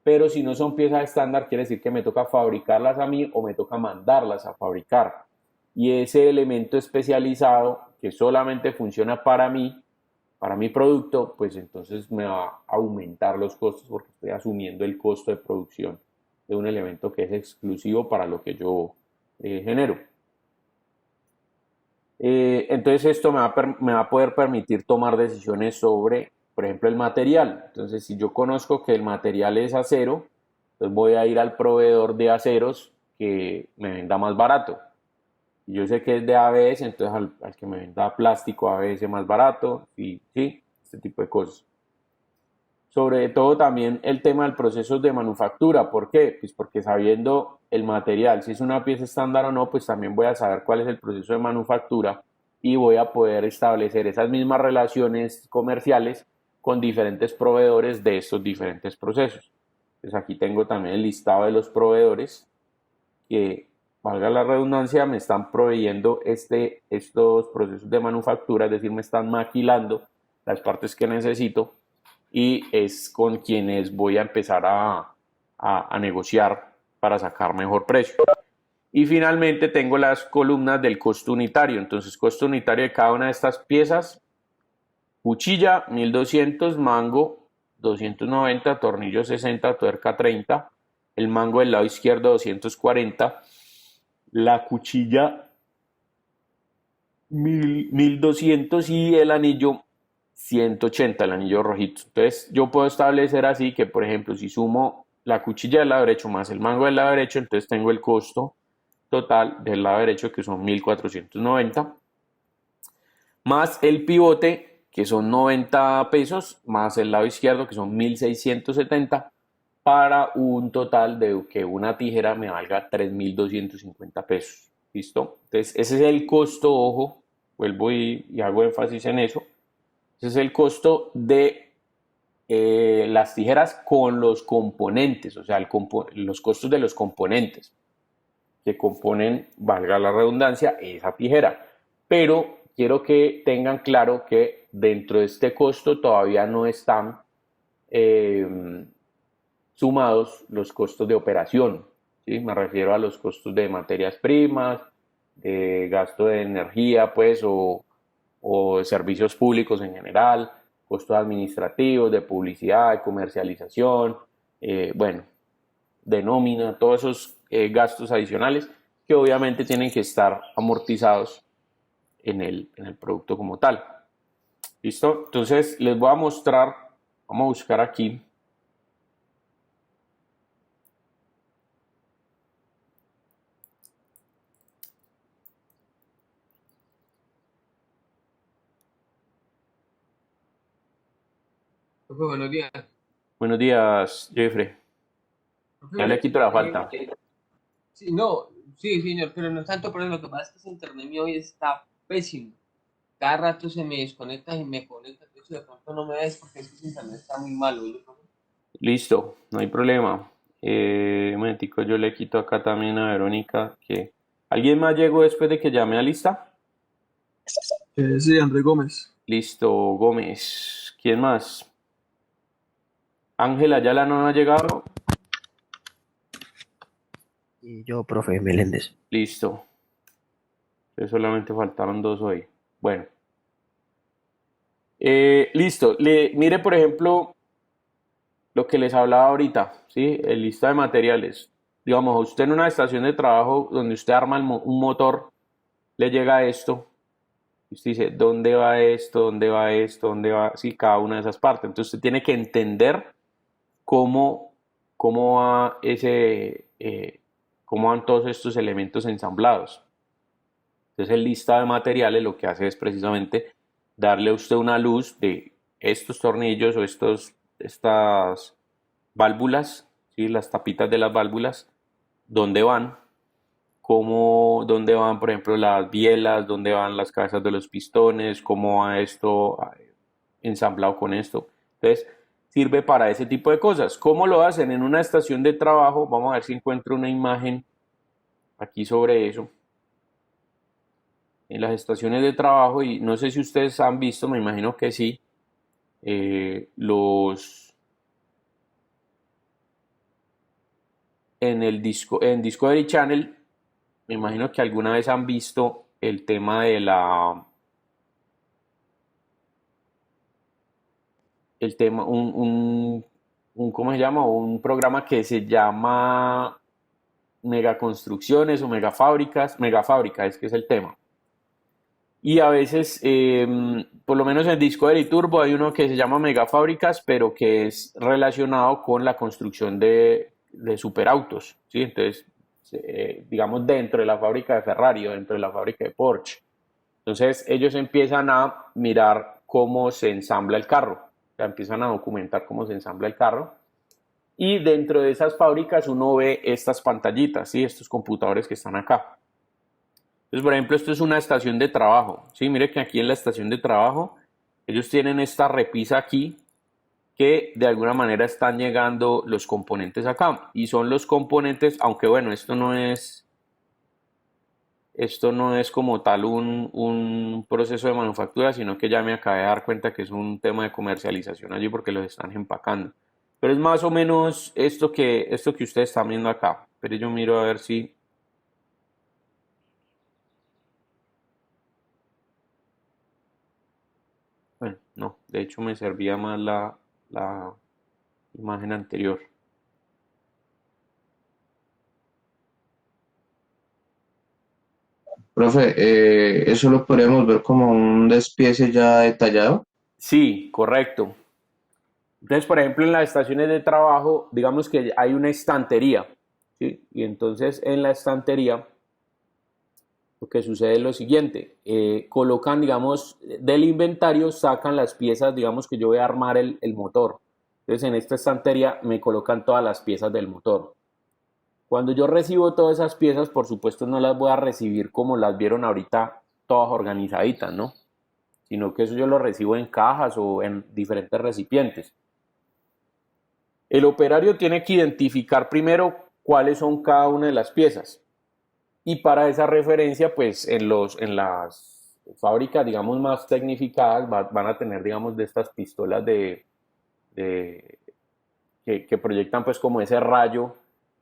Pero si no son piezas estándar, quiere decir que me toca fabricarlas a mí o me toca mandarlas a fabricar. Y ese elemento especializado que solamente funciona para mi producto, pues entonces me va a aumentar los costos porque estoy asumiendo el costo de producción de un elemento que es exclusivo para lo que yo genero. Entonces esto me va a poder permitir tomar decisiones sobre, por ejemplo, el material. Entonces si yo conozco que el material es acero, entonces voy a ir al proveedor de aceros que me venda más barato. Yo sé que es de ABS, entonces al que me venda plástico ABS más barato, y sí, este tipo de cosas. Sobre todo también el tema del proceso de manufactura. ¿Por qué? Pues porque sabiendo el material, si es una pieza estándar o no, pues también voy a saber cuál es el proceso de manufactura y voy a poder establecer esas mismas relaciones comerciales con diferentes proveedores de estos diferentes procesos. Pues aquí tengo también el listado de los proveedores que, valga la redundancia, me están proveyendo estos procesos de manufactura, es decir, me están maquilando las partes que necesito y es con quienes voy a empezar a negociar para sacar mejor precio. Y finalmente tengo las columnas del costo unitario. Entonces, costo unitario de cada una de estas piezas: cuchilla 1200, mango 290, tornillo 60, tuerca 30, el mango del lado izquierdo 240, la cuchilla 1200 y el anillo 180, el anillo rojito. Entonces yo puedo establecer así que, por ejemplo, si sumo la cuchilla del lado derecho más el mango del lado derecho, entonces tengo el costo total del lado derecho que son 1490, más el pivote que son 90 pesos, más el lado izquierdo que son 1670, para un total de que una tijera me valga 3250 pesos. ¿Listo? Entonces ese es el costo, ojo, vuelvo y hago énfasis en eso. Ese es el costo de las tijeras con los componentes, o sea, los costos de los componentes que componen, valga la redundancia, esa tijera. Pero quiero que tengan claro que dentro de este costo todavía no están eh, sumados los costos de operación. ¿Sí? Me refiero a los costos de materias primas, de gasto de energía, pues, o de servicios públicos en general, costos administrativos, de publicidad, de comercialización, bueno, de nómina, todos esos gastos adicionales que obviamente tienen que estar amortizados en el producto como tal. ¿Listo? Entonces les voy a mostrar, vamos a buscar aquí. Profe, buenos días. Buenos días, Jeffrey. Profe, Ya le quito la falta. sí, no, sí, señor, pero no es tanto, pero lo que pasa es que ese internet mío hoy está pésimo. Cada rato se me desconecta y me conecta. De hecho, de pronto no me ves porque ese internet está muy malo. ¿Oye, profe? Listo, no hay problema. Un momentico, yo le quito acá también a Verónica que... ¿Alguien más llegó después de que llamé a lista? Sí, André Gómez. Listo, Gómez. ¿Quién más? Ángela Ayala no ha llegado. Y yo, profe Meléndez. Listo. Entonces solamente faltaron dos hoy. Bueno, listo. Mire, por ejemplo, lo que les hablaba ahorita, ¿sí? El lista de materiales. Digamos, a usted en una estación de trabajo donde usted arma un motor, le llega esto. Y usted dice, ¿dónde va esto? ¿Dónde va esto? ¿Dónde va? Sí, cada una de esas partes. Entonces usted tiene que entender cómo, cómo va cómo van todos estos elementos ensamblados. Entonces el listado de materiales lo que hace es precisamente darle a usted una luz de estos tornillos o estas válvulas, ¿sí? Las tapitas de las válvulas, dónde van, dónde van, por ejemplo, las bielas, dónde van las cabezas de los pistones, cómo va esto ensamblado con esto. Entonces, sirve para ese tipo de cosas. ¿Cómo lo hacen? En una estación de trabajo, vamos a ver si encuentro una imagen aquí sobre eso. En las estaciones de trabajo, y no sé si ustedes han visto, me imagino que sí, en Discovery Channel, me imagino que alguna vez han visto el tema de el tema, ¿cómo se llama? Un programa que se llama Megaconstrucciones o Megafábricas, Megafábrica es que es el tema. Y a veces, por lo menos en Discovery Turbo hay uno que se llama Megafábricas, pero que es relacionado con la construcción de superautos, ¿sí? Entonces, digamos, dentro de la fábrica de Ferrari o dentro de la fábrica de Porsche. Entonces, ellos empiezan a mirar cómo se ensambla el carro, o sea, empiezan a documentar cómo se ensambla el carro. Y dentro de esas fábricas uno ve estas pantallitas, ¿sí? Estos computadores que están acá. Entonces, por ejemplo, esto es una estación de trabajo. Sí, mire que aquí en la estación de trabajo ellos tienen esta repisa aquí que de alguna manera están llegando los componentes acá. Y son los componentes, aunque bueno, esto no es como tal un proceso de manufactura, sino que ya me acabé de dar cuenta que es un tema de comercialización allí porque los están empacando. Pero es más o menos esto que ustedes están viendo acá. Pero yo miro a ver si... Bueno, no, de hecho me servía más la imagen anterior. Profe, eso lo podríamos ver como un despiece ya detallado. Sí, correcto. Entonces, por ejemplo, en las estaciones de trabajo, digamos que hay una estantería, ¿sí? Y entonces en la estantería lo que sucede es lo siguiente, colocan, digamos, del inventario, sacan las piezas, digamos que yo voy a armar el motor. Entonces en esta estantería me colocan todas las piezas del motor. Cuando yo recibo todas esas piezas, por supuesto no las voy a recibir como las vieron ahorita, todas organizaditas, ¿no? Sino que eso yo lo recibo en cajas o en diferentes recipientes. El operario tiene que identificar primero cuáles son cada una de las piezas. Y para esa referencia, pues en las fábricas, digamos, más tecnificadas, van a tener, digamos, de estas pistolas de- que proyectan pues como ese rayo,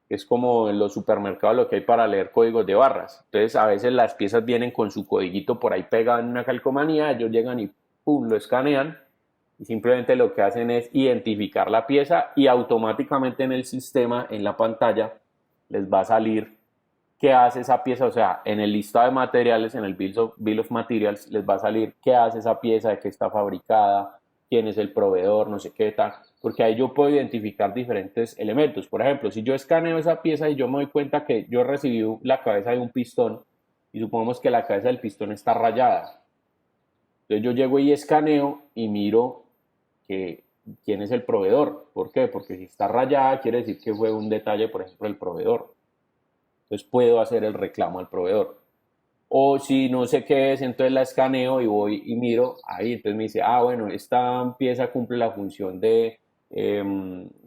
que es como en los supermercados lo que hay para leer códigos de barras. Entonces, a veces las piezas vienen con su codiguito por ahí pegado en una calcomanía, ellos llegan y pum, lo escanean y simplemente lo que hacen es identificar la pieza y automáticamente en el sistema, en la pantalla, les va a salir qué hace esa pieza, o sea, en el listado de materiales, en el Bill of Materials, les va a salir qué hace esa pieza, de qué está fabricada, quién es el proveedor, no sé qué tal, porque ahí yo puedo identificar diferentes elementos. Por ejemplo, si yo escaneo esa pieza y yo me doy cuenta que yo recibí la cabeza de un pistón y supongamos que la cabeza del pistón está rayada, entonces yo llego y escaneo y miro que, quién es el proveedor. ¿Por qué? Porque si está rayada quiere decir que fue un detalle, por ejemplo, del proveedor. Entonces puedo hacer el reclamo al proveedor. O si no sé qué es, entonces la escaneo y voy y miro ahí. Entonces me dice, ah, bueno, esta pieza cumple la función de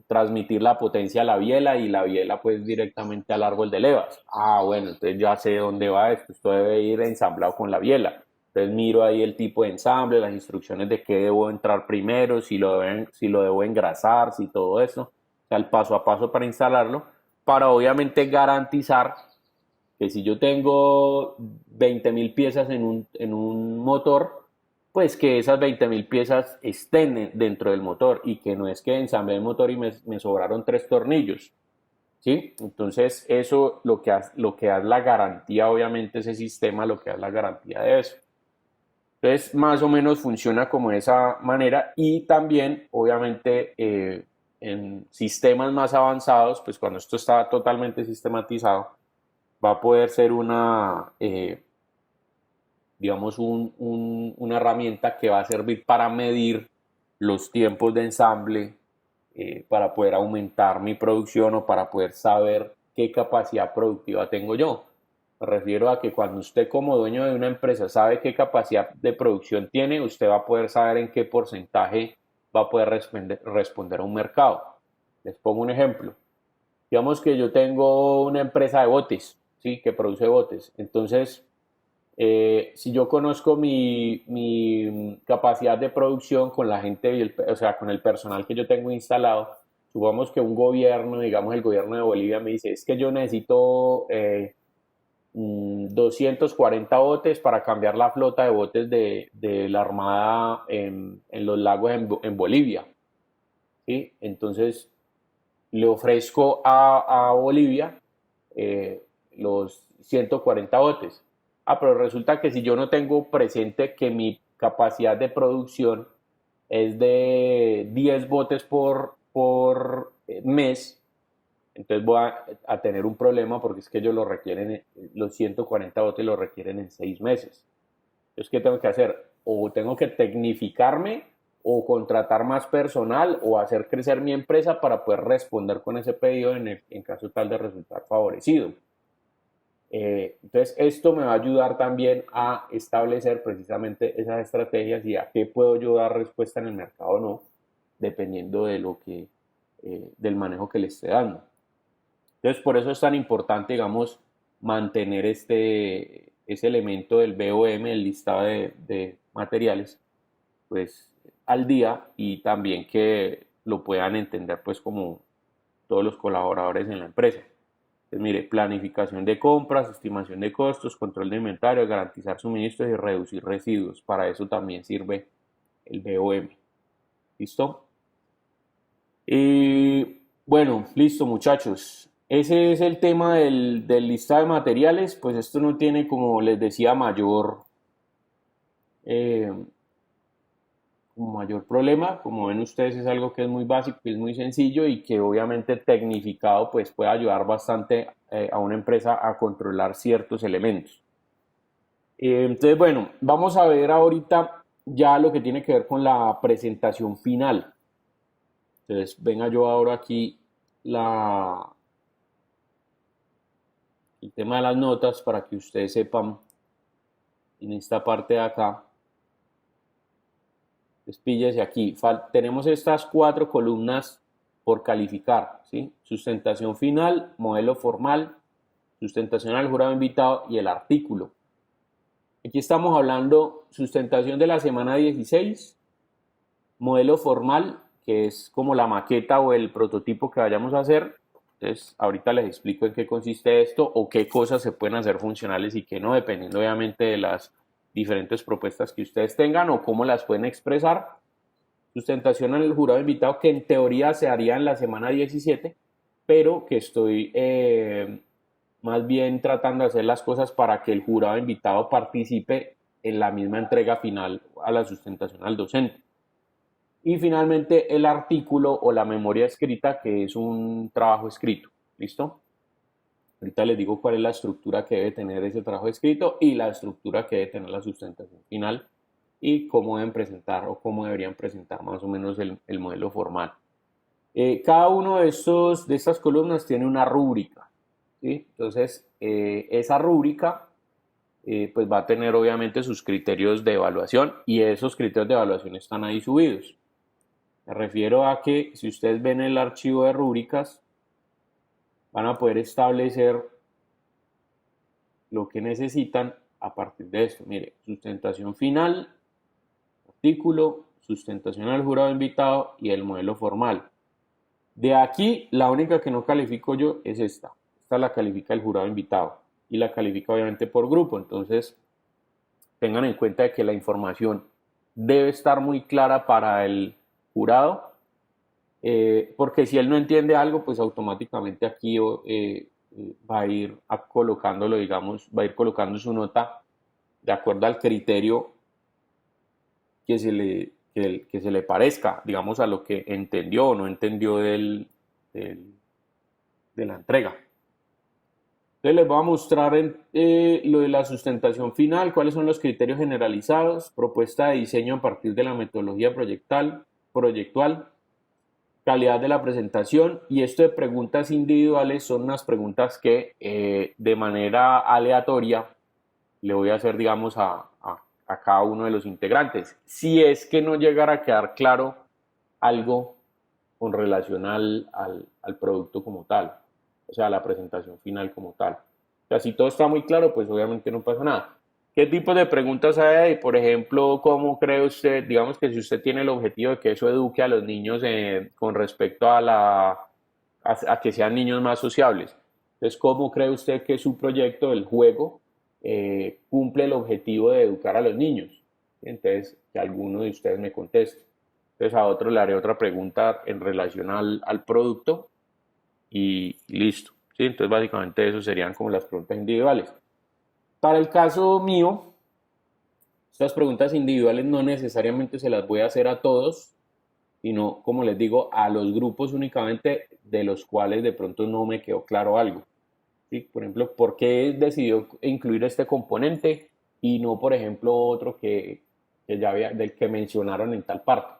transmitir la potencia a la biela y la biela pues directamente al árbol de levas. Ah, bueno, entonces ya sé dónde va esto. Esto debe ir ensamblado con la biela. Entonces miro ahí el tipo de ensamble, las instrucciones de qué debo entrar primero, si lo debo engrasar, si todo eso. O sea, el paso a paso para instalarlo, para obviamente garantizar que si yo tengo 20.000 piezas en un motor, pues que esas 20.000 piezas estén dentro del motor y que no es que ensamble el motor y me sobraron 3 tornillos, ¿sí? Entonces eso lo que da la garantía, obviamente ese sistema lo que da la garantía de eso. Entonces más o menos funciona como de esa manera y también obviamente en sistemas más avanzados, pues cuando esto está totalmente sistematizado, va a poder ser digamos, una herramienta que va a servir para medir los tiempos de ensamble, para poder aumentar mi producción o para poder saber qué capacidad productiva tengo yo. Me refiero a que cuando usted como dueño de una empresa sabe qué capacidad de producción tiene, usted va a poder saber en qué porcentaje va a poder responder a un mercado. Les pongo un ejemplo. Digamos que yo tengo una empresa de botes, ¿sí? Que produce botes. Entonces, si yo conozco mi capacidad de producción con la gente, o sea, con el personal que yo tengo instalado, supongamos que un gobierno, digamos el gobierno de Bolivia me dice, es que yo necesito 240 botes para cambiar la flota de botes de la Armada en los lagos en Bolivia, ¿sí? Entonces, le ofrezco a Bolivia los 140 botes. Pero resulta que si yo no tengo presente que mi capacidad de producción es de 10 botes por mes, entonces voy a tener un problema porque es que ellos lo requieren, los 140 botes lo requieren en 6 meses. Entonces, ¿qué tengo que hacer? O tengo que tecnificarme o contratar más personal o hacer crecer mi empresa para poder responder con ese pedido en caso tal de resultar favorecido. Entonces, esto me va a ayudar también a establecer precisamente esas estrategias y a qué puedo yo dar respuesta en el mercado o no, dependiendo de del manejo que le esté dando. Entonces, por eso es tan importante, digamos, mantener ese elemento del BOM, el listado de materiales, pues al día y también que lo puedan entender pues como todos los colaboradores en la empresa. Entonces, mire, planificación de compras, estimación de costos, control de inventario, garantizar suministros y reducir residuos. Para eso también sirve el BOM. ¿Listo? Y bueno, listo muchachos. Ese es el tema del listado de materiales. Pues esto no tiene, como les decía, mayor problema. Como ven ustedes, es algo que es muy básico, que es muy sencillo y que obviamente tecnificado pues puede ayudar bastante a una empresa a controlar ciertos elementos. Entonces, bueno, vamos a ver ahorita ya lo que tiene que ver con la presentación final. Entonces, venga yo ahora aquí el tema de las notas para que ustedes sepan en esta parte de acá. Píllese aquí. Tenemos estas 4 columnas por calificar, ¿sí? Sustentación final, modelo formal, sustentación al jurado invitado y el artículo. Aquí estamos hablando sustentación de la semana 16, modelo formal, que es como la maqueta o el prototipo que vayamos a hacer. Entonces, ahorita les explico en qué consiste esto o qué cosas se pueden hacer funcionales y qué no, dependiendo obviamente de las diferentes propuestas que ustedes tengan o cómo las pueden expresar. Sustentación al jurado invitado, que en teoría se haría en la semana 17, pero que estoy más bien tratando de hacer las cosas para que el jurado invitado participe en la misma entrega final a la sustentación al docente. Y finalmente el artículo o la memoria escrita, que es un trabajo escrito. ¿Listo? Ahorita les digo cuál es la estructura que debe tener ese trabajo escrito y la estructura que debe tener la sustentación final y cómo deben presentar o cómo deberían presentar más o menos el modelo formal. Cada uno de estas columnas tiene una rúbrica, ¿sí? Entonces, esa rúbrica pues va a tener obviamente sus criterios de evaluación y esos criterios de evaluación están ahí subidos. Me refiero a que si ustedes ven el archivo de rúbricas, van a poder establecer lo que necesitan a partir de esto. Mire, sustentación final, artículo, sustentación al jurado invitado y el modelo formal. De aquí, la única que no califico yo es esta. Esta la califica el jurado invitado y la califica obviamente por grupo. Entonces, tengan en cuenta que la información debe estar muy clara para el jurado, porque si él no entiende algo, pues automáticamente aquí va a ir colocándolo, digamos, va a ir colocando su nota de acuerdo al criterio que que se le parezca, digamos, a lo que entendió o no entendió de la entrega. Entonces les voy a mostrar lo de la sustentación final, cuáles son los criterios generalizados, propuesta de diseño a partir de la metodología proyectual, calidad de la presentación, y esto de preguntas individuales son unas preguntas que de manera aleatoria le voy a hacer, digamos, a cada uno de los integrantes, si es que no llegara a quedar claro algo con relación al producto como tal, o sea, la presentación final como tal. O sea, si todo está muy claro, pues obviamente no pasa nada. ¿Qué tipo de preguntas hay ahí? Por ejemplo, ¿cómo cree usted, digamos que si usted tiene el objetivo de que eso eduque a los niños con respecto a que sean niños más sociables? Entonces, ¿cómo cree usted que su proyecto, el juego, cumple el objetivo de educar a los niños? Entonces, que alguno de ustedes me conteste. Entonces, a otro le haré otra pregunta en relación al producto y listo. ¿Sí? Entonces, básicamente, eso serían como las preguntas individuales. Para el caso mío, estas preguntas individuales no necesariamente se las voy a hacer a todos, sino, como les digo, a los grupos únicamente de los cuales de pronto no me quedó claro algo. ¿Sí? Por ejemplo, ¿por qué decidió incluir este componente y no, por ejemplo, otro del que mencionaron en tal parte?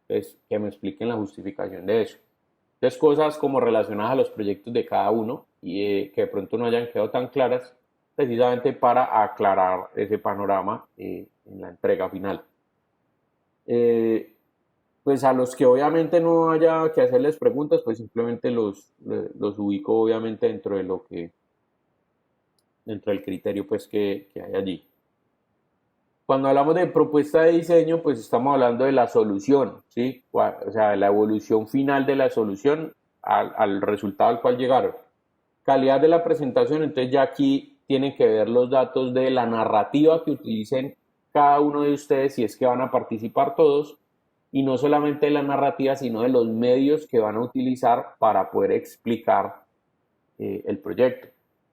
Entonces, que me expliquen la justificación de eso. Entonces, cosas como relacionadas a los proyectos de cada uno y que de pronto no hayan quedado tan claras, precisamente para aclarar ese panorama en la entrega final. Pues a los que obviamente no haya que hacerles preguntas, pues simplemente los ubico obviamente dentro del criterio pues que hay allí. Cuando hablamos de propuesta de diseño, pues estamos hablando de la solución, ¿sí? O sea, de la evolución final de la solución al resultado al cual llegaron. Calidad de la presentación, entonces ya aquí tienen que ver los datos de la narrativa que utilicen cada uno de ustedes si es que van a participar todos, y no solamente de la narrativa, sino de los medios que van a utilizar para poder explicar el proyecto,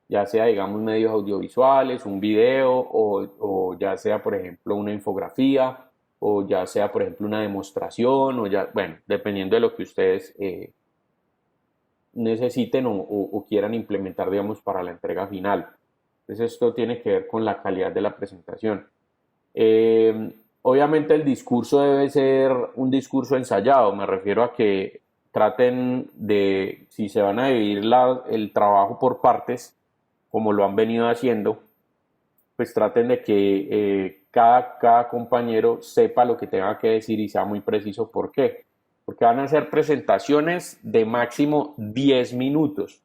ya sea, digamos, medios audiovisuales, un video, o ya sea, por ejemplo, una infografía, o ya sea, por ejemplo, una demostración, bueno, dependiendo de lo que ustedes necesiten o quieran implementar, digamos, para la entrega final. Entonces, esto tiene que ver con la calidad de la presentación. Obviamente el discurso debe ser un discurso ensayado, me refiero a que traten de, si se van a dividir el trabajo por partes, como lo han venido haciendo, pues traten de que cada compañero sepa lo que tenga que decir y sea muy preciso. ¿Por qué? Porque van a ser presentaciones de máximo 10 minutos.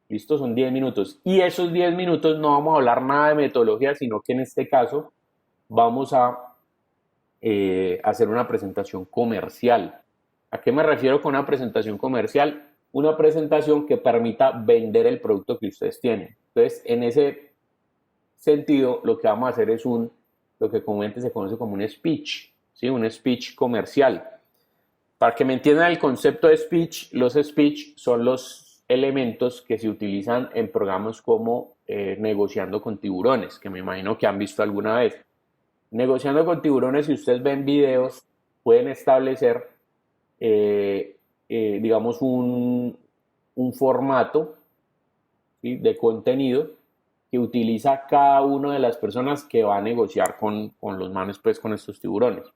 ¿Listo? Son 10 minutos. Y esos 10 minutos no vamos a hablar nada de metodología, sino que en este caso vamos a hacer una presentación comercial. ¿A qué me refiero con una presentación comercial? Una presentación que permita vender el producto que ustedes tienen. Entonces, en ese sentido, lo que vamos a hacer es lo que comúnmente se conoce como un speech, ¿sí? Un speech comercial. Para que me entiendan el concepto de speech, los speech son los elementos que se utilizan en programas como Negociando con Tiburones, que me imagino que han visto alguna vez. Negociando con Tiburones, si ustedes ven videos, pueden establecer, digamos, un formato, ¿sí?, de contenido que utiliza cada una de las personas que va a negociar con los manes, pues, con estos tiburones.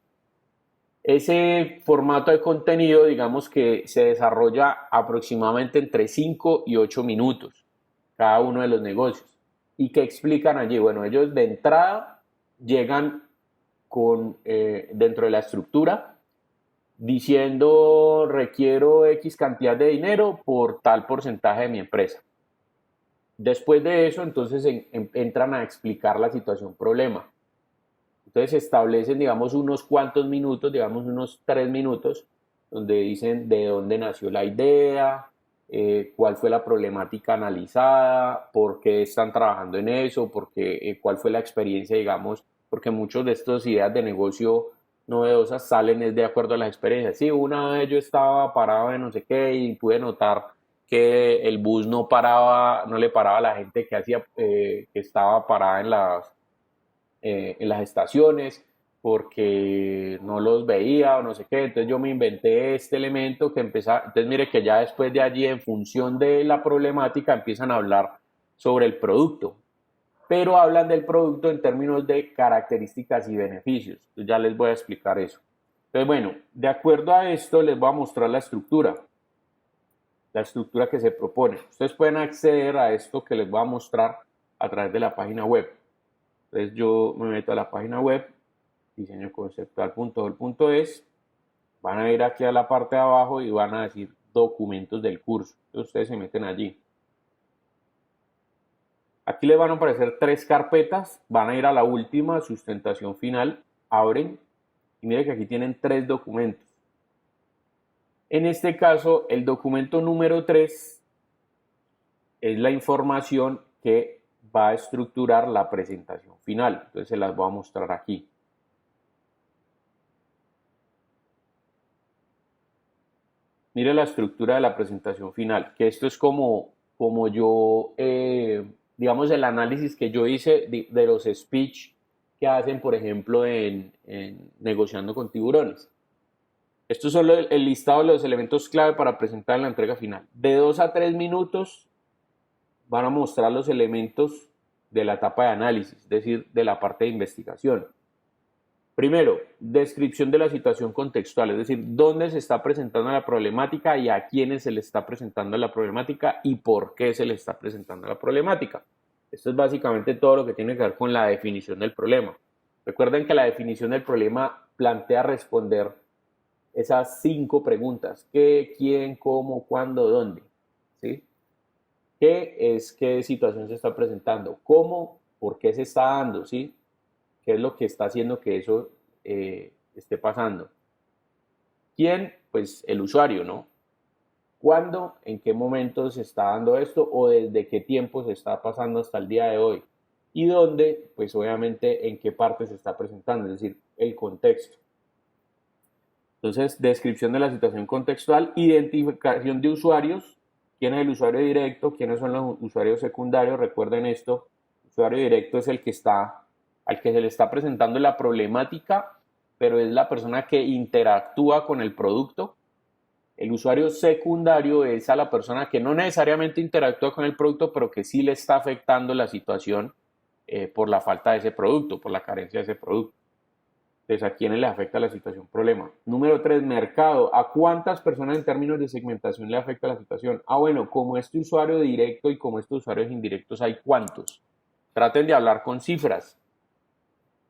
Ese formato de contenido, digamos que se desarrolla aproximadamente entre 5 y 8 minutos, cada uno de los negocios. ¿Y qué explican allí? Bueno, ellos de entrada llegan dentro de la estructura diciendo: requiero X cantidad de dinero por tal porcentaje de mi empresa. Después de eso, entonces entran a explicar la situación problema. Entonces establecen, digamos, unos cuantos minutos, digamos unos 3 minutos, donde dicen de dónde nació la idea, cuál fue la problemática analizada, por qué están trabajando en eso, cuál fue la experiencia, digamos, porque muchas de estas ideas de negocio novedosas salen de acuerdo a las experiencias. Sí, una vez yo estaba parado en no sé qué y pude notar que el bus no le paraba a la gente que estaba parada en las estaciones. porque no los veía o no sé qué. Entonces yo me inventé este elemento que empezaba. Entonces mire que ya después de allí, en función de la problemática, empiezan a hablar sobre el producto. Pero hablan del producto en términos de características y beneficios. Entonces ya les voy a explicar eso. Entonces, bueno, de acuerdo a esto les voy a mostrar la estructura que se propone. Ustedes pueden acceder a esto que les voy a mostrar a través de la página web. Entonces yo me meto a la página web, diseñoconceptual.gol.es, van a ir aquí a la parte de abajo y van a decir documentos del curso. Entonces ustedes se meten allí. Aquí les van a aparecer 3 carpetas, van a ir a la última, sustentación final, abren y miren que aquí tienen 3 documentos. En este caso, el documento número 3 es la información que va a estructurar la presentación final. Entonces se las voy a mostrar aquí. Mire la estructura de la presentación final, que esto es como yo, digamos, el análisis que yo hice de los speech que hacen, por ejemplo, en Negociando con Tiburones. Esto es solo el listado de los elementos clave para presentar en la entrega final. De 2 a 3 minutos van a mostrar los elementos de la etapa de análisis, es decir, de la parte de investigación. Primero, descripción de la situación contextual, es decir, dónde se está presentando la problemática y a quiénes se le está presentando la problemática y por qué se le está presentando la problemática. Esto es básicamente todo lo que tiene que ver con la definición del problema. Recuerden que la definición del problema plantea responder esas 5 preguntas: qué, quién, cómo, cuándo, dónde. ¿Sí? ¿Qué es qué situación se está presentando? ¿Cómo? ¿Por qué se está dando? ¿Sí? ¿Qué es lo que está haciendo que eso esté pasando? ¿Quién? Pues el usuario, ¿no? ¿Cuándo? ¿En qué momento se está dando esto? ¿O desde qué tiempo se está pasando hasta el día de hoy? ¿Y dónde? Pues obviamente en qué parte se está presentando, es decir, el contexto. Entonces, descripción de la situación contextual, identificación de usuarios, quién es el usuario directo, quiénes son los usuarios secundarios. Recuerden esto, el usuario directo es el que está, al que se le está presentando la problemática, pero es la persona que interactúa con el producto. El usuario secundario es a la persona que no necesariamente interactúa con el producto, pero que sí le está afectando la situación por la falta de ese producto, por la carencia de ese producto. Entonces, ¿a quiénes le afecta la situación problema? Número 3, mercado. ¿A cuántas personas en términos de segmentación le afecta la situación? Bueno, como este usuario directo y como estos usuarios indirectos, ¿hay cuántos? Traten de hablar con cifras.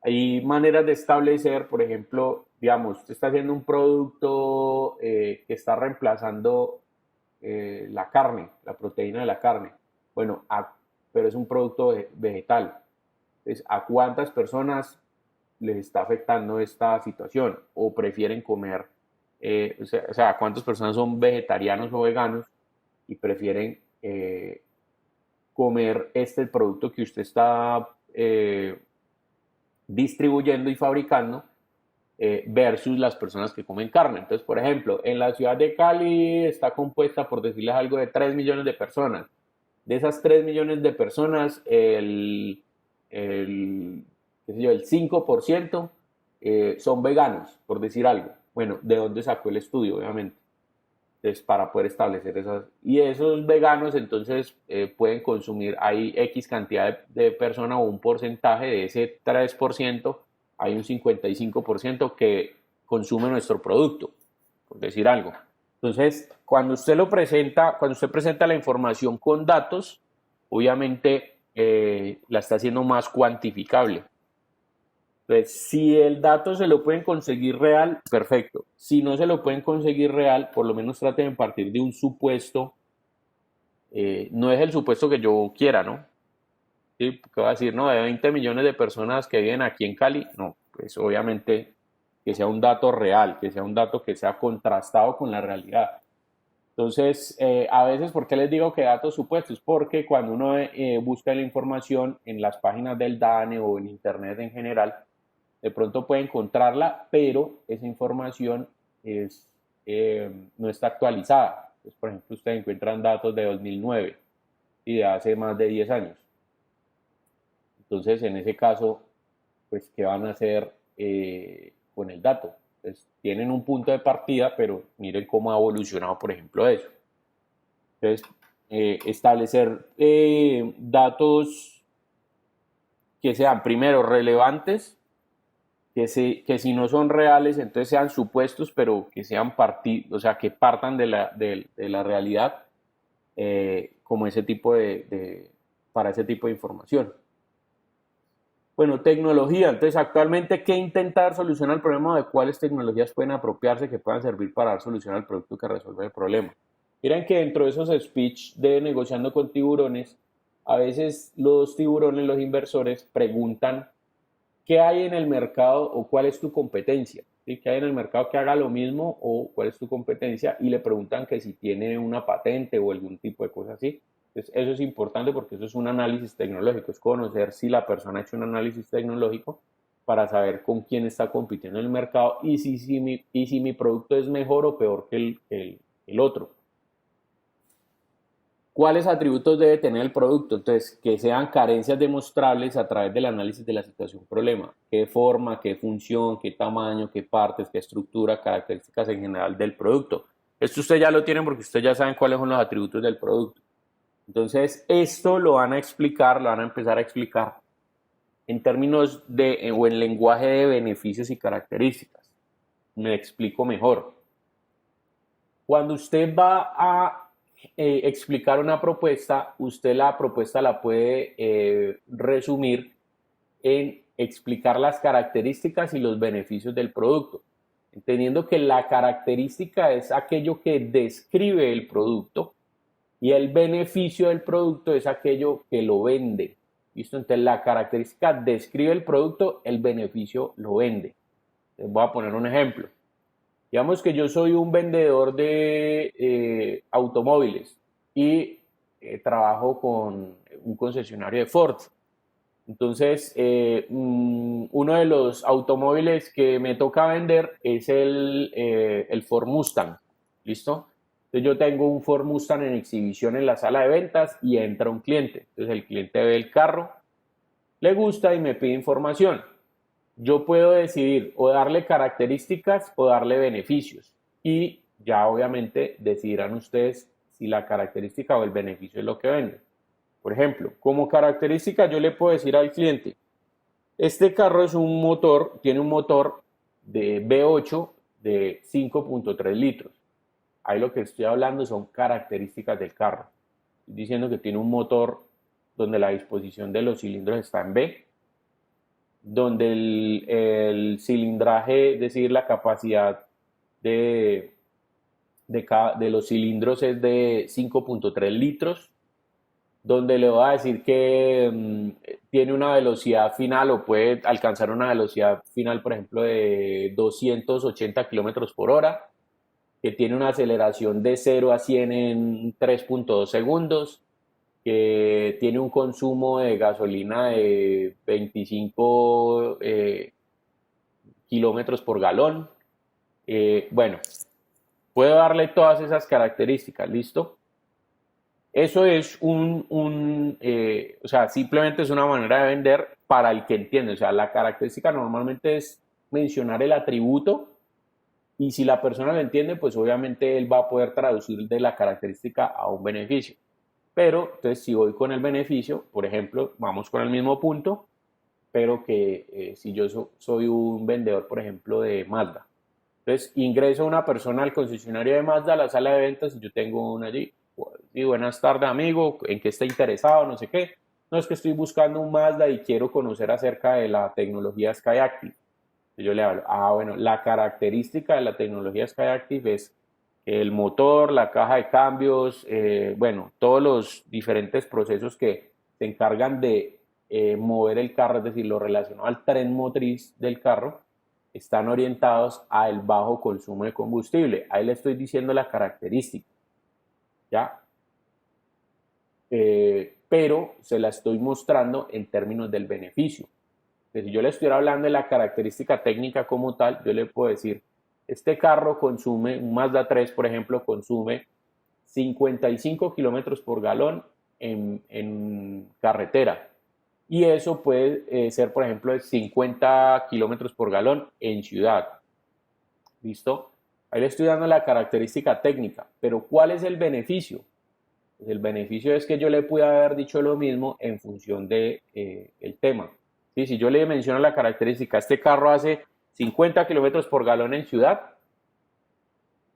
Hay maneras de establecer, por ejemplo, digamos, usted está haciendo un producto que está reemplazando la carne, la proteína de la carne. Bueno, pero es un producto vegetal. Entonces, ¿a cuántas personas les está afectando esta situación? ¿O prefieren comer, o sea, cuántas personas son vegetarianos o veganos y prefieren comer el producto que usted está distribuyendo y fabricando versus las personas que comen carne? Entonces, por ejemplo, en la ciudad de Cali está compuesta, por decirles algo, de 3 millones de personas. De esas 3 millones de personas, el 5% son veganos, por decir algo. Bueno, ¿de dónde sacó el estudio? Obviamente. Entonces, para poder establecer esas. Y esos veganos, entonces, pueden consumir, hay X cantidad de personas o un porcentaje de ese 3%, hay un 55% que consume nuestro producto, por decir algo. Entonces, cuando usted presenta la información con datos, obviamente la está haciendo más cuantificable. Entonces, si el dato se lo pueden conseguir real, perfecto. Si no se lo pueden conseguir real, por lo menos traten de partir de un supuesto. No es el supuesto que yo quiera, ¿no? ¿Sí? ¿Qué va a decir? No, de 20 millones de personas que viven aquí en Cali. No, pues obviamente que sea un dato real, que sea un dato que sea contrastado con la realidad. Entonces, a veces, ¿por qué les digo que datos supuestos? Porque cuando uno busca la información en las páginas del DANE o en Internet en general, de pronto puede encontrarla, pero esa información no está actualizada. Entonces, por ejemplo, ustedes encuentran datos de 2009 y de hace más de 10 años. Entonces, en ese caso, pues, ¿qué van a hacer con el dato. Entonces, tienen un punto de partida, pero miren cómo ha evolucionado, por ejemplo, eso. Entonces, establecer datos que sean primero relevantes, que si no son reales, entonces sean supuestos, pero que sean o sea, que partan de la realidad, como ese tipo para ese tipo de información. Bueno, tecnología. Entonces, actualmente, ¿qué intentar solucionar el problema de cuáles tecnologías pueden apropiarse que puedan servir para dar solución al producto que resuelve el problema? Miren que dentro de esos speech de negociando con tiburones, a veces los tiburones, los inversores, preguntan qué hay en el mercado o cuál es tu competencia. ¿Sí? ¿Qué hay en el mercado que haga lo mismo o cuál es tu competencia? Y le preguntan que si tiene una patente o algún tipo de cosa así. Entonces, eso es importante porque eso es un análisis tecnológico, es conocer si la persona ha hecho un análisis tecnológico para saber con quién está compitiendo en el mercado y si mi producto es mejor o peor que el otro. ¿Cuáles atributos debe tener el producto? Entonces, que sean carencias demostrables a través del análisis de la situación-problema. ¿Qué forma, qué función, qué tamaño, qué partes, qué estructura, características en general del producto? Esto usted ya lo tienen porque ustedes ya saben cuáles son los atributos del producto. Entonces, esto lo van a explicar, lo van a empezar a explicar en términos o en lenguaje de beneficios y características. Me explico mejor. Cuando usted va a explicar una propuesta, usted la propuesta la puede resumir en explicar las características y los beneficios del producto, entendiendo que la característica es aquello que describe el producto y el beneficio del producto es aquello que lo vende. ¿Listo? Entonces la característica describe el producto, el beneficio lo vende. Les voy a poner un ejemplo. Digamos que yo soy un vendedor de automóviles y trabajo con un concesionario de Ford. Entonces, uno de los automóviles que me toca vender es el Ford Mustang. ¿Listo? Entonces yo tengo un Ford Mustang en exhibición en la sala de ventas y entra un cliente. Entonces el cliente ve el carro, le gusta y me pide información. Yo puedo decidir o darle características o darle beneficios. Y ya obviamente decidirán ustedes si la característica o el beneficio es lo que vende. Por ejemplo, como característica yo le puedo decir al cliente, este carro es un motor, tiene un motor de V8 de 5.3 litros. Ahí lo que estoy hablando son características del carro. Estoy diciendo que tiene un motor donde la disposición de los cilindros está en V, donde el cilindraje, es decir, la capacidad de los cilindros es de 5.3 litros, donde le voy a decir que tiene una velocidad final o puede alcanzar una velocidad final, por ejemplo, de 280 kilómetros por hora, que tiene una aceleración de 0 a 100 en 3.2 segundos, que tiene un consumo de gasolina de 25 kilómetros por galón. Bueno, puedo darle todas esas características, ¿listo? Eso es o sea, simplemente es una manera de vender para el que entiende. O sea, la característica normalmente es mencionar el atributo y si la persona lo entiende, pues obviamente él va a poder traducir de la característica a un beneficio. Pero, entonces, si voy con el beneficio, por ejemplo, vamos con el mismo punto, pero que si yo soy un vendedor, por ejemplo, de Mazda. Entonces, ingreso una persona al concesionario de Mazda, a la sala de ventas, y yo tengo una allí. Sí, buenas tardes, amigo, ¿en qué está interesado? No sé qué. No, es que estoy buscando un Mazda y quiero conocer acerca de la tecnología Skyactiv. Yo le hablo, bueno, la característica de la tecnología Skyactiv es el motor, la caja de cambios, bueno, todos los diferentes procesos que se encargan de mover el carro, es decir, lo relacionado al tren motriz del carro, están orientados al bajo consumo de combustible. Ahí le estoy diciendo la característica, ¿ya? Pero se la estoy mostrando en términos del beneficio. Entonces, si yo le estuviera hablando de la característica técnica como tal, yo le puedo decir, este carro consume, un Mazda 3, por ejemplo, consume 55 kilómetros por galón en carretera. y eso puede ser, por ejemplo, de 50 kilómetros por galón en ciudad. ¿Listo? Ahí le estoy dando la característica técnica, pero ¿cuál es el beneficio? Pues el beneficio es que yo le pude haber dicho lo mismo en función de el tema. ¿Sí? Si yo le menciono la característica, este carro hace 50 kilómetros por galón en ciudad,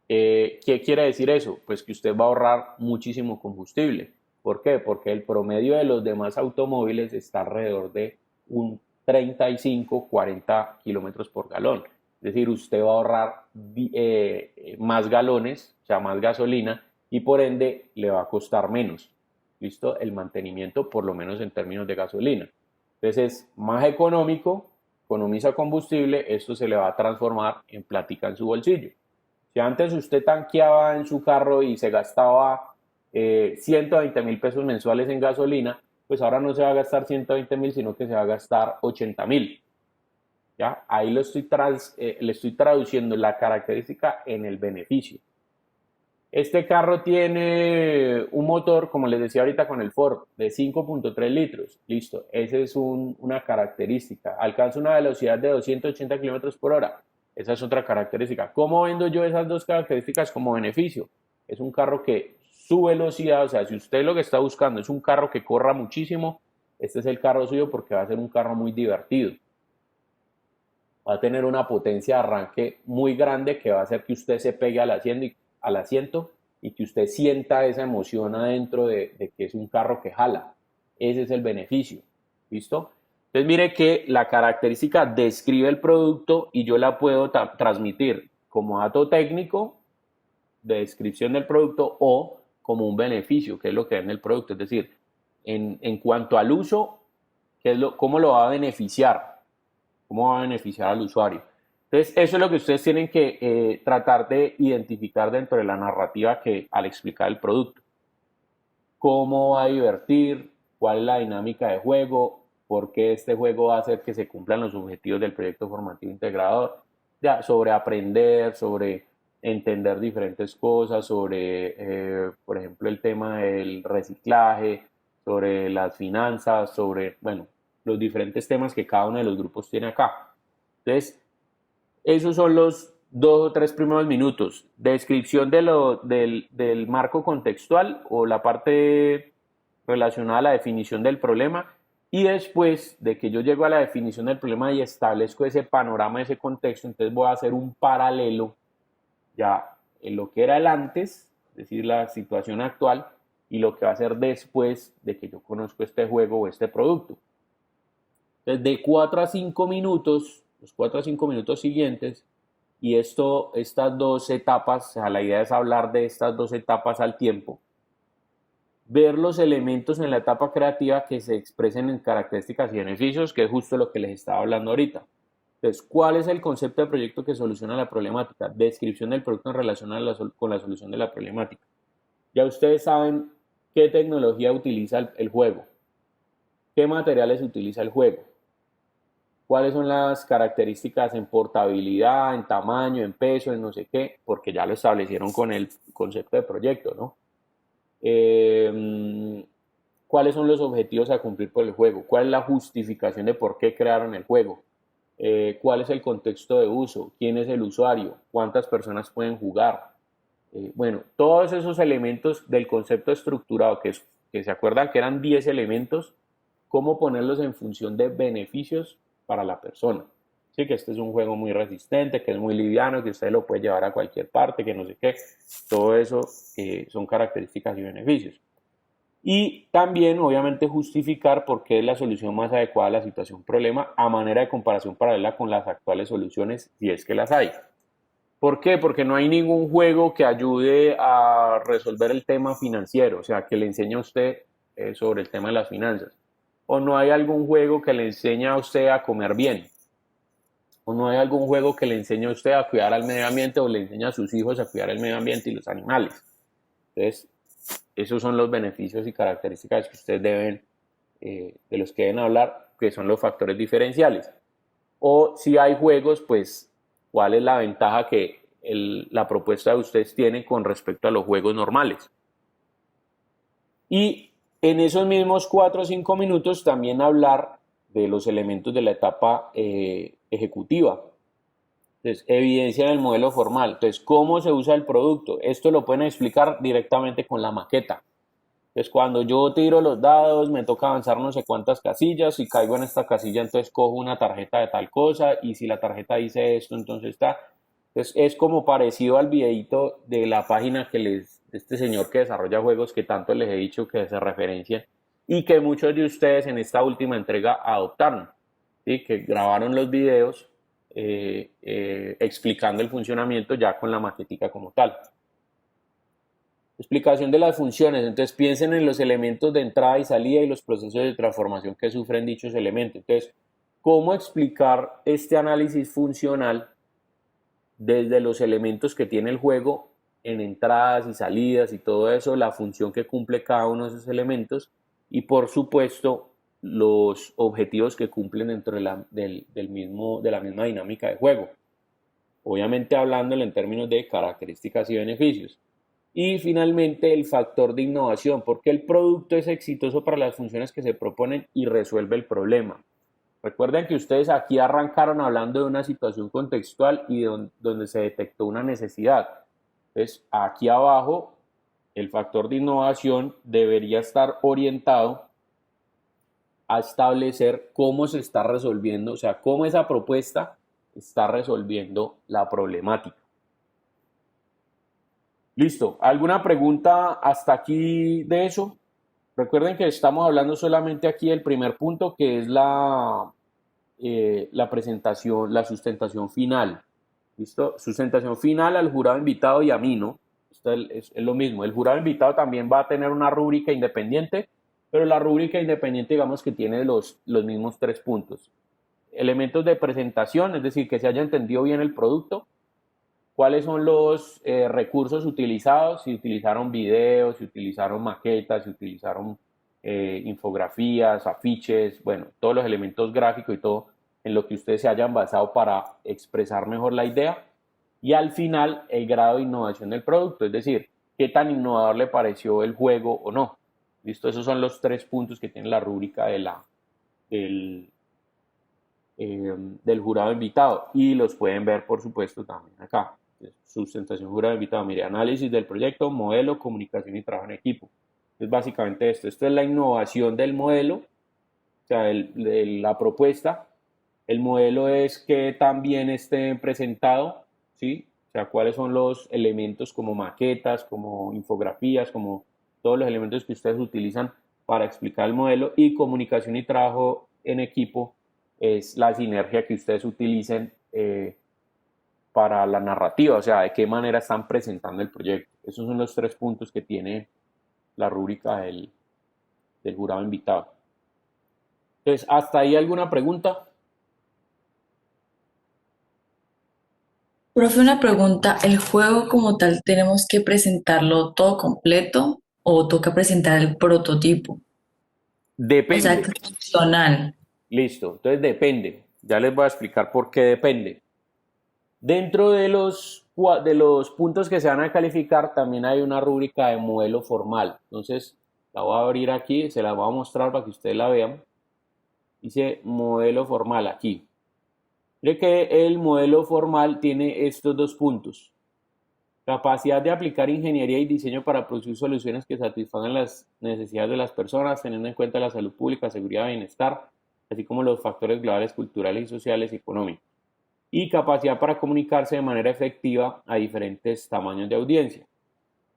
¿qué quiere decir eso? Pues que usted va a ahorrar muchísimo combustible. ¿Por qué? Porque el promedio de los demás automóviles está alrededor de un 35-40 kilómetros por galón. Es decir, usted va a ahorrar más galones, o sea, más gasolina, y por ende le va a costar menos. ¿Listo? El mantenimiento, por lo menos en términos de gasolina. Entonces es más económico, economiza combustible, esto se le va a transformar en plática en su bolsillo. Si antes usted tanqueaba en su carro y se gastaba 120 mil pesos mensuales en gasolina, pues ahora no se va a gastar 120 mil, sino que se va a gastar 80 mil. ¿Ya? Ahí le estoy traduciendo la característica en el beneficio. Este carro tiene un motor, como les decía ahorita con el Ford, de 5.3 litros. Listo, esa es una característica. Alcanza una velocidad de 280 kilómetros por hora. Esa es otra característica. ¿Cómo vendo yo esas dos características como beneficio? Es un carro que su velocidad, o sea, si usted lo que está buscando es un carro que corra muchísimo, este es el carro suyo porque va a ser un carro muy divertido. Va a tener una potencia de arranque muy grande que va a hacer que usted se pegue al asiento y que usted sienta esa emoción adentro de que es un carro que jala. Ese es el beneficio. ¿Listo? Entonces mire que la característica describe el producto y yo la puedo transmitir como dato técnico de descripción del producto o como un beneficio, que es lo que da en el producto. Es decir, en cuanto al uso, ¿cómo lo va a beneficiar? ¿Cómo va a beneficiar al usuario? Entonces, eso es lo que ustedes tienen que tratar de identificar dentro de la narrativa al explicar el producto. ¿Cómo va a divertir? ¿Cuál es la dinámica de juego? ¿Por qué este juego va a hacer que se cumplan los objetivos del proyecto formativo integrador? Ya, sobre aprender, sobre entender diferentes cosas, sobre, por ejemplo, el tema del reciclaje, sobre las finanzas, sobre, bueno, los diferentes temas que cada uno de los grupos tiene acá. Entonces, esos son los 2 o 3 primeros minutos. Descripción del marco contextual o la parte relacionada a la definición del problema. Y después de que yo llego a la definición del problema y establezco ese panorama, ese contexto, entonces voy a hacer un paralelo ya en lo que era el antes, es decir, la situación actual, y lo que va a ser después de que yo conozco este juego o este producto. Entonces, de 4 a 5 minutos, los 4 a 5 minutos siguientes, y estas dos etapas, o sea, la idea es hablar de estas dos etapas al tiempo, ver los elementos en la etapa creativa que se expresen en características y beneficios, que es justo lo que les estaba hablando ahorita. Entonces, ¿cuál es el concepto de proyecto que soluciona la problemática? Descripción del producto en relación con la solución de la problemática. Ya ustedes saben qué tecnología utiliza el juego, qué materiales utiliza el juego, cuáles son las características en portabilidad, en tamaño, en peso, en no sé qué, porque ya lo establecieron con el concepto de proyecto, ¿no? ¿Cuáles son los objetivos a cumplir por el juego? ¿Cuál es la justificación de por qué crearon el juego? ¿Cuál es el contexto de uso? ¿Quién es el usuario? ¿Cuántas personas pueden jugar? Bueno, todos esos elementos del concepto estructurado, que se acuerdan que eran 10 elementos, cómo ponerlos en función de beneficios para la persona. Sí, que este es un juego muy resistente, que es muy liviano, que usted lo puede llevar a cualquier parte, que no sé qué. Todo eso son características y beneficios. Y también, obviamente, justificar por qué es la solución más adecuada a la situación problema a manera de comparación paralela con las actuales soluciones, si es que las hay. ¿Por qué? Porque no hay ningún juego que ayude a resolver el tema financiero, o sea, que le enseñe a usted sobre el tema de las finanzas. O no hay algún juego que le enseñe a usted a comer bien. O no hay algún juego que le enseñe a usted a cuidar al medio ambiente o le enseñe a sus hijos a cuidar el medio ambiente y los animales. Entonces, esos son los beneficios y características que ustedes de los que deben hablar, que son los factores diferenciales. O si hay juegos, pues, ¿cuál es la ventaja que la propuesta de ustedes tiene con respecto a los juegos normales? Y en esos mismos 4 o 5 minutos también hablar de los elementos de la etapa ejecutiva. Entonces, evidencia en el modelo formal. Entonces, ¿cómo se usa el producto? Esto lo pueden explicar directamente con la maqueta. Entonces, cuando yo tiro los dados, me toca avanzar no sé cuántas casillas. Si caigo en esta casilla, entonces cojo una tarjeta de tal cosa. Y si la tarjeta dice esto, entonces está. Entonces, es como parecido al videito de la página de este señor que desarrolla juegos que tanto les he dicho que se referencian y que muchos de ustedes en esta última entrega adoptaron, ¿sí? Que grabaron los videos explicando el funcionamiento ya con la maquetica como tal. Explicación de las funciones. Entonces piensen en los elementos de entrada y salida y los procesos de transformación que sufren dichos elementos. Entonces, ¿cómo explicar este análisis funcional desde los elementos que tiene el juego en entradas y salidas y todo eso, la función que cumple cada uno de esos elementos y por supuesto los objetivos que cumplen dentro de la misma dinámica de juego? Obviamente hablándolo en términos de características y beneficios. Y finalmente el factor de innovación, porque el producto es exitoso para las funciones que se proponen y resuelve el problema. Recuerden que ustedes aquí arrancaron hablando de una situación contextual y donde se detectó una necesidad. Entonces, aquí abajo, el factor de innovación debería estar orientado a establecer cómo se está resolviendo, o sea, cómo esa propuesta está resolviendo la problemática. Listo. ¿Alguna pregunta hasta aquí de eso? Recuerden que estamos hablando solamente aquí del primer punto, que es la presentación, la sustentación final. ¿Listo? Sustentación final al jurado invitado y a mí, ¿no? Esto es lo mismo. El jurado invitado también va a tener una rúbrica independiente, pero la rúbrica independiente, digamos que tiene los mismos 3 puntos. Elementos de presentación, es decir, que se haya entendido bien el producto. ¿Cuáles son los recursos utilizados? Si utilizaron videos, si utilizaron maquetas, si utilizaron infografías, afiches, bueno, todos los elementos gráficos y todo en lo que ustedes se hayan basado para expresar mejor la idea. Y al final, el grado de innovación del producto, es decir, qué tan innovador le pareció el juego o no. ¿Listo? Esos son los 3 puntos que tiene la rúbrica del jurado invitado y los pueden ver, por supuesto, también acá. Sustentación jurado invitado, mire, análisis del proyecto, modelo, comunicación y trabajo en equipo. Es básicamente esto. Esto es la innovación del modelo, o sea, de la propuesta. El modelo es que también esté presentado, ¿sí? O sea, cuáles son los elementos como maquetas, como infografías, como todos los elementos que ustedes utilizan para explicar el modelo. Y comunicación y trabajo en equipo es la sinergia que ustedes utilicen para la narrativa, o sea, de qué manera están presentando el proyecto. Esos son los 3 puntos que tiene la rúbrica del jurado invitado. Entonces, ¿hasta ahí alguna pregunta? Profe, una pregunta, ¿el juego como tal tenemos que presentarlo todo completo o toca presentar el prototipo? O sea, Depende. que es funcional. Listo, entonces depende. Ya les voy a explicar por qué depende. Dentro de los puntos que se van a calificar también hay una rúbrica de modelo formal. Entonces, la voy a abrir aquí, se la voy a mostrar para que ustedes la vean. Dice modelo formal aquí. Mire que el modelo formal tiene estos 2 puntos. Capacidad de aplicar ingeniería y diseño para producir soluciones que satisfagan las necesidades de las personas, teniendo en cuenta la salud pública, seguridad y bienestar, así como los factores globales, culturales y sociales y económicos. Y capacidad para comunicarse de manera efectiva a diferentes tamaños de audiencia.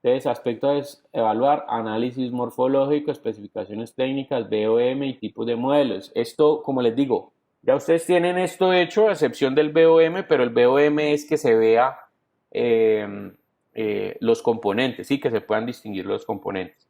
Entonces, aspectos es evaluar, análisis morfológico, especificaciones técnicas, BOM y tipos de modelos. Esto, como les digo, ya ustedes tienen esto hecho, a excepción del BOM, pero el BOM es que se vea los componentes, sí, que se puedan distinguir los componentes.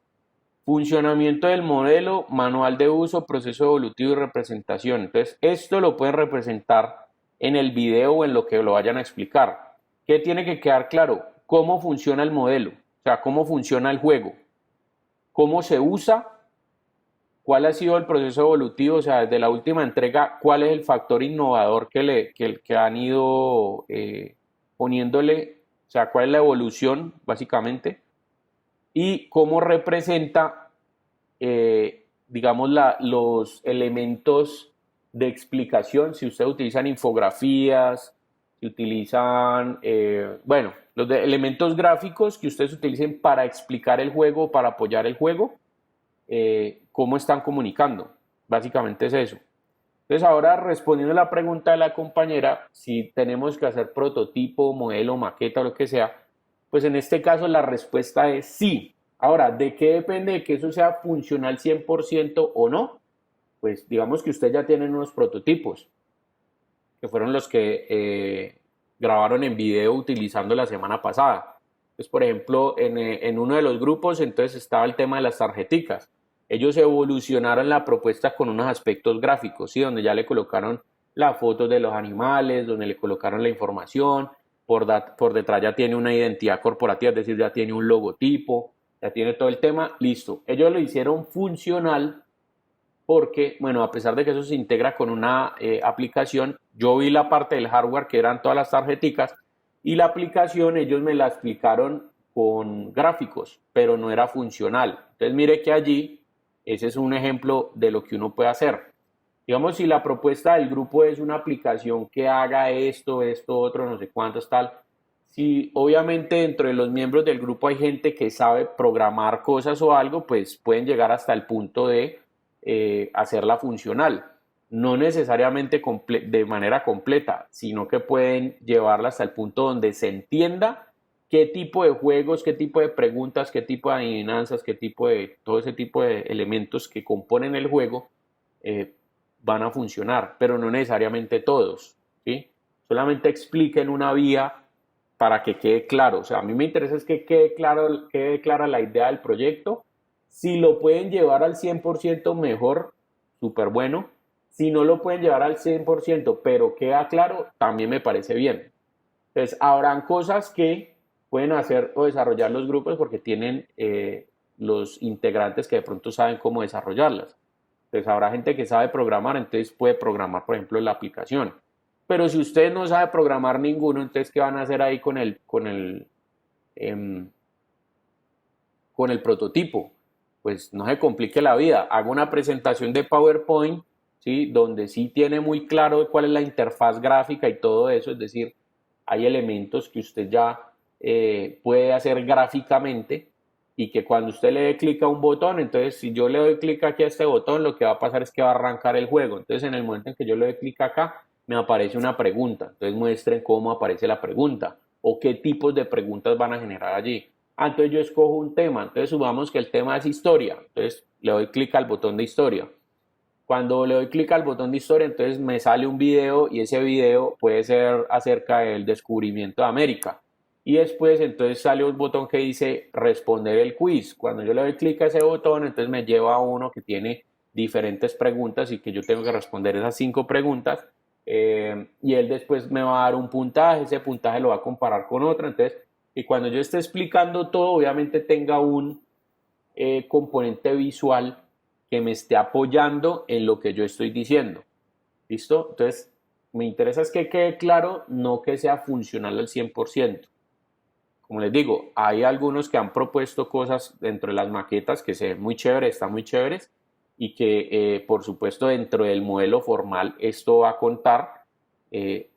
Funcionamiento del modelo, manual de uso, proceso evolutivo y representación. Entonces, esto lo pueden representar en el video o en lo que lo vayan a explicar. ¿Qué tiene que quedar claro? Cómo funciona el modelo, o sea, cómo funciona el juego, cómo se usa, cuál ha sido el proceso evolutivo, o sea, desde la última entrega, cuál es el factor innovador que han ido poniéndole, o sea, cuál es la evolución, básicamente, y cómo representa digamos, los elementos de explicación, si ustedes utilizan infografías, si utilizan, bueno, los elementos gráficos que ustedes utilicen para explicar el juego, para apoyar el juego, cómo están comunicando. Básicamente es eso. Entonces ahora respondiendo a la pregunta de la compañera, si tenemos que hacer prototipo, modelo, maqueta o lo que sea, pues en este caso la respuesta es sí. Ahora, ¿de qué depende de que eso sea funcional 100% o no? Pues digamos que ustedes ya tienen unos prototipos, que fueron los que grabaron en video utilizando la semana pasada. Pues, por ejemplo, en uno de los grupos entonces estaba el tema de las tarjeticas. Ellos evolucionaron la propuesta con unos aspectos gráficos, ¿sí? Donde ya le colocaron las fotos de los animales, donde le colocaron la información, por detrás ya tiene una identidad corporativa, es decir, ya tiene un logotipo, ya tiene todo el tema, listo. Ellos lo hicieron funcional porque, bueno, a pesar de que eso se integra con una aplicación, yo vi la parte del hardware que eran todas las tarjeticas y la aplicación ellos me la explicaron con gráficos, pero no era funcional. Entonces mire que allí, ese es un ejemplo de lo que uno puede hacer. Digamos, si la propuesta del grupo es una aplicación que haga esto, esto, otro, no sé cuántos, tal. Si obviamente dentro de los miembros del grupo hay gente que sabe programar cosas o algo, pues pueden llegar hasta el punto de hacerla funcional. No necesariamente de manera completa, sino que pueden llevarla hasta el punto donde se entienda qué tipo de juegos, qué tipo de preguntas, qué tipo de adivinanzas, qué tipo de todo ese tipo de elementos que componen el juego van a funcionar, pero no necesariamente todos, ¿sí? Solamente expliquen una vía para que quede claro. O sea, a mí me interesa es que quede clara la idea del proyecto. Si lo pueden llevar al 100% mejor, súper bueno. Si no lo pueden llevar al 100%, pero queda claro, también me parece bien. Entonces, habrán cosas que pueden hacer o desarrollar los grupos porque tienen los integrantes que de pronto saben cómo desarrollarlas. Entonces, habrá gente que sabe programar, entonces puede programar, por ejemplo, la aplicación. Pero si usted no sabe programar ninguno, entonces, ¿qué van a hacer ahí em, con el prototipo? Pues no se complique la vida. Haga una presentación de PowerPoint, ¿sí? Donde sí tiene muy claro cuál es la interfaz gráfica y todo eso. Es decir, hay elementos que usted ya puede hacer gráficamente y que cuando usted le dé clic a un botón, entonces si yo le doy clic aquí a este botón, lo que va a pasar es que va a arrancar el juego. Entonces en el momento en que yo le doy clic acá, me aparece una pregunta. Entonces muestren cómo aparece la pregunta o qué tipos de preguntas van a generar allí. Entonces yo escojo un tema. Entonces supongamos que el tema es historia. Entonces le doy clic al botón de historia. Cuando le doy clic al botón de historia, entonces me sale un video y ese video puede ser acerca del descubrimiento de América. Y después entonces sale un botón que dice responder el quiz. Cuando yo le doy clic a ese botón, entonces me lleva a uno que tiene diferentes preguntas y que yo tengo que responder esas 5 preguntas. Y él después me va a dar un puntaje, ese puntaje lo va a comparar con otro. Entonces, y cuando yo esté explicando todo, obviamente tenga un componente visual que me esté apoyando en lo que yo estoy diciendo. ¿Listo? Entonces, me interesa es que quede claro, no que sea funcional al 100%. Como les digo, hay algunos que han propuesto cosas dentro de las maquetas que se ven muy chéveres, están muy chéveres y que por supuesto dentro del modelo formal esto va a contar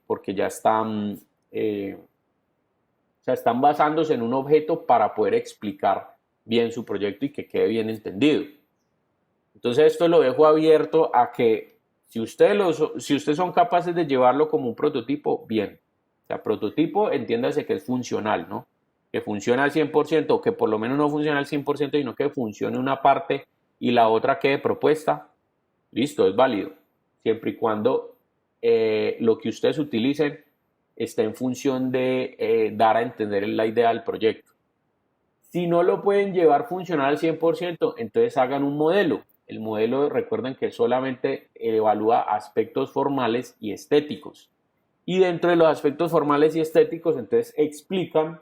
porque ya están, o sea, están basándose en un objeto para poder explicar bien su proyecto y que quede bien entendido. Entonces esto lo dejo abierto a que si ustedes son capaces de llevarlo como un prototipo, bien. O sea, prototipo, entiéndase que es funcional, ¿no? Que funciona al 100% o que por lo menos no funciona al 100%, sino que funcione una parte y la otra quede propuesta. Listo, es válido. Siempre y cuando lo que ustedes utilicen esté en función de dar a entender la idea del proyecto. Si no lo pueden llevar funcional al 100%, entonces hagan un modelo. El modelo, recuerden que solamente evalúa aspectos formales y estéticos. Y dentro de los aspectos formales y estéticos, entonces explican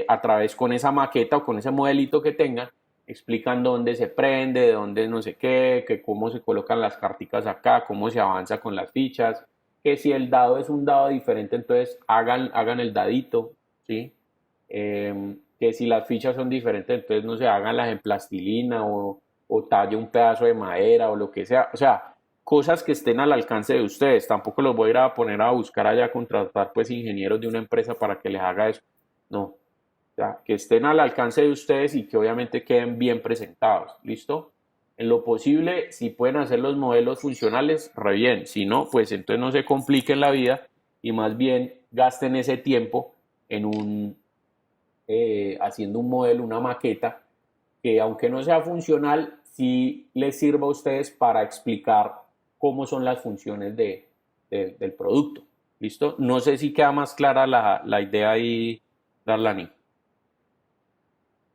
a través con esa maqueta o con ese modelito que tengan, explican dónde se prende, dónde no sé qué, que cómo se colocan las carticas acá, cómo se avanza con las fichas, que si el dado es un dado diferente, entonces hagan el dadito, ¿sí? Que si las fichas son diferentes, entonces no se hagan las en plastilina o o talle un pedazo de madera o lo que sea. O sea, cosas que estén al alcance de ustedes. Tampoco los voy a ir a poner a buscar allá a contratar pues ingenieros de una empresa para que les haga eso. No. O sea, que estén al alcance de ustedes y que obviamente queden bien presentados. ¿Listo? En lo posible, si pueden hacer los modelos funcionales, re bien. Si no, pues entonces no se compliquen la vida y más bien gasten ese tiempo en haciendo un modelo, una maqueta, que aunque no sea funcional, sí les sirva a ustedes para explicar cómo son las funciones del producto. ¿Listo? No sé si queda más clara la idea ahí, Darlani.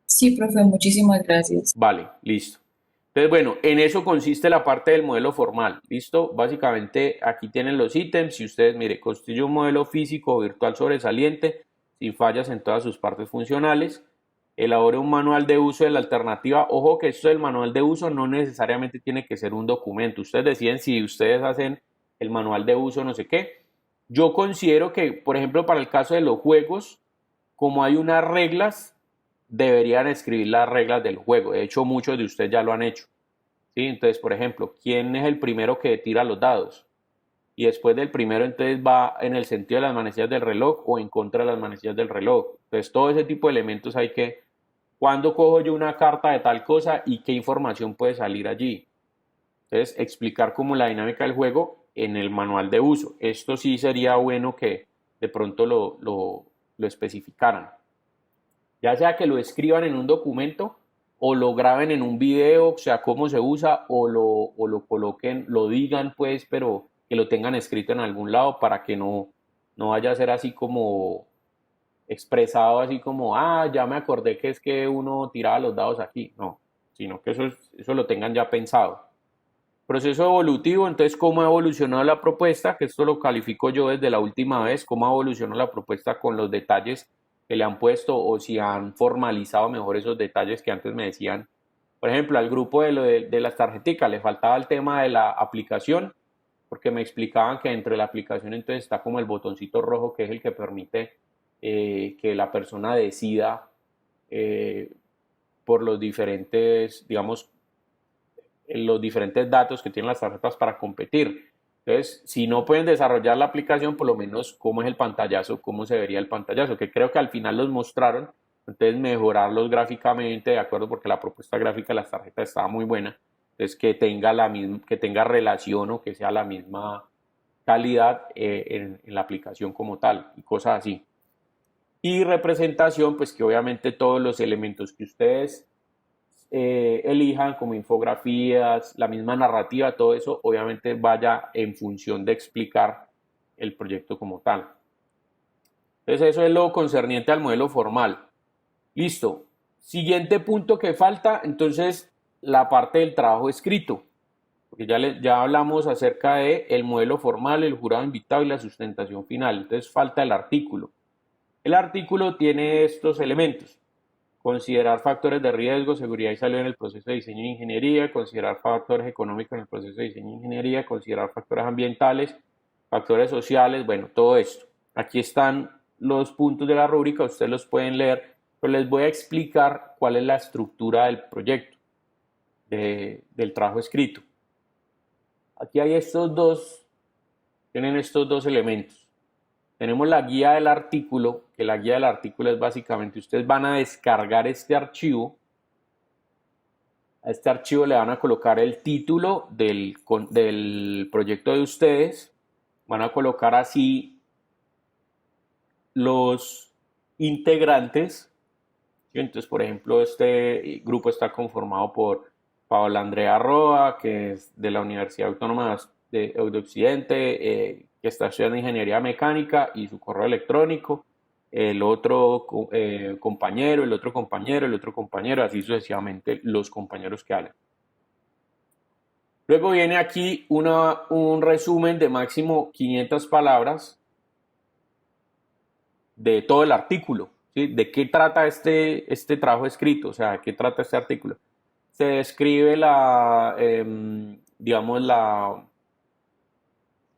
Sí, profe, muchísimas gracias. Vale, listo. Entonces, bueno, en eso consiste la parte del modelo formal. ¿Listo? Básicamente aquí tienen los ítems. Si ustedes, mire, construye un modelo físico o virtual sobresaliente sin fallas en todas sus partes funcionales. Elabore un manual de uso de la alternativa. Ojo que esto del manual de uso no necesariamente tiene que ser un documento. Ustedes deciden si ustedes hacen el manual de uso, no sé qué. Yo considero que, por ejemplo, para el caso de los juegos, como hay unas reglas, deberían escribir las reglas del juego. De hecho, muchos de ustedes ya lo han hecho. ¿Sí? Entonces, por ejemplo, ¿quién es el primero que tira los dados? Y después del primero, entonces va en el sentido de las manecillas del reloj o en contra de las manecillas del reloj. Entonces, todo ese tipo de elementos hay que, ¿cuándo cojo yo una carta de tal cosa y qué información puede salir allí? Entonces, explicar como la dinámica del juego en el manual de uso. Esto sí sería bueno que de pronto lo especificaran. Ya sea que lo escriban en un documento o lo graben en un video, o sea, cómo se usa, o lo coloquen, lo digan pues, pero que lo tengan escrito en algún lado para que no vaya a ser así como expresado, así como, ah, ya me acordé que es que uno tiraba los dados aquí. No, sino que eso lo tengan ya pensado. Proceso evolutivo, entonces, ¿cómo ha evolucionado la propuesta? Que esto lo califico yo desde la última vez, ¿cómo ha evolucionado la propuesta con los detalles que le han puesto o si han formalizado mejor esos detalles que antes me decían? Por ejemplo, al grupo de las tarjeticas le faltaba el tema de la aplicación, porque me explicaban que entre la aplicación entonces está como el botoncito rojo que es el que permite que la persona decida por los diferentes, digamos, los diferentes datos que tienen las tarjetas para competir. Entonces, si no pueden desarrollar la aplicación, por lo menos cómo es el pantallazo, cómo se vería el pantallazo, que creo que al final los mostraron. Entonces, mejorarlos gráficamente, de acuerdo, porque la propuesta gráfica de las tarjetas estaba muy buena. Entonces, que tenga relación o que sea la misma calidad en la aplicación como tal y cosas así. Y representación, pues que obviamente todos los elementos que ustedes elijan como infografías, la misma narrativa, todo eso obviamente vaya en función de explicar el proyecto como tal. Entonces eso es lo concerniente al modelo formal. Listo. Siguiente punto que falta, entonces la parte del trabajo escrito. Porque ya hablamos acerca de el modelo formal, el jurado invitado y la sustentación final. Entonces falta el artículo. El artículo tiene estos elementos. Considerar factores de riesgo, seguridad y salud en el proceso de diseño e ingeniería, considerar factores económicos en el proceso de diseño e ingeniería, considerar factores ambientales, factores sociales, bueno, todo esto. Aquí están los puntos de la rúbrica, ustedes los pueden leer, pero les voy a explicar cuál es la estructura del proyecto, del trabajo escrito. Aquí hay tienen estos dos elementos. Tenemos la guía del artículo, que la guía del artículo es básicamente, ustedes van a descargar este archivo, a este archivo le van a colocar el título del proyecto de ustedes, van a colocar así los integrantes, ¿sí? Entonces, por ejemplo, este grupo está conformado por Paola Andrea Roa, que es de la Universidad Autónoma de Occidente, que está estudiando ingeniería mecánica y su correo electrónico, el otro compañero, el otro compañero, el otro compañero, así sucesivamente los compañeros que hablan. Luego viene aquí un resumen de máximo 500 palabras de todo el artículo, ¿sí? ¿De qué trata este trabajo escrito? O sea, ¿de qué trata este artículo? Se describe digamos, la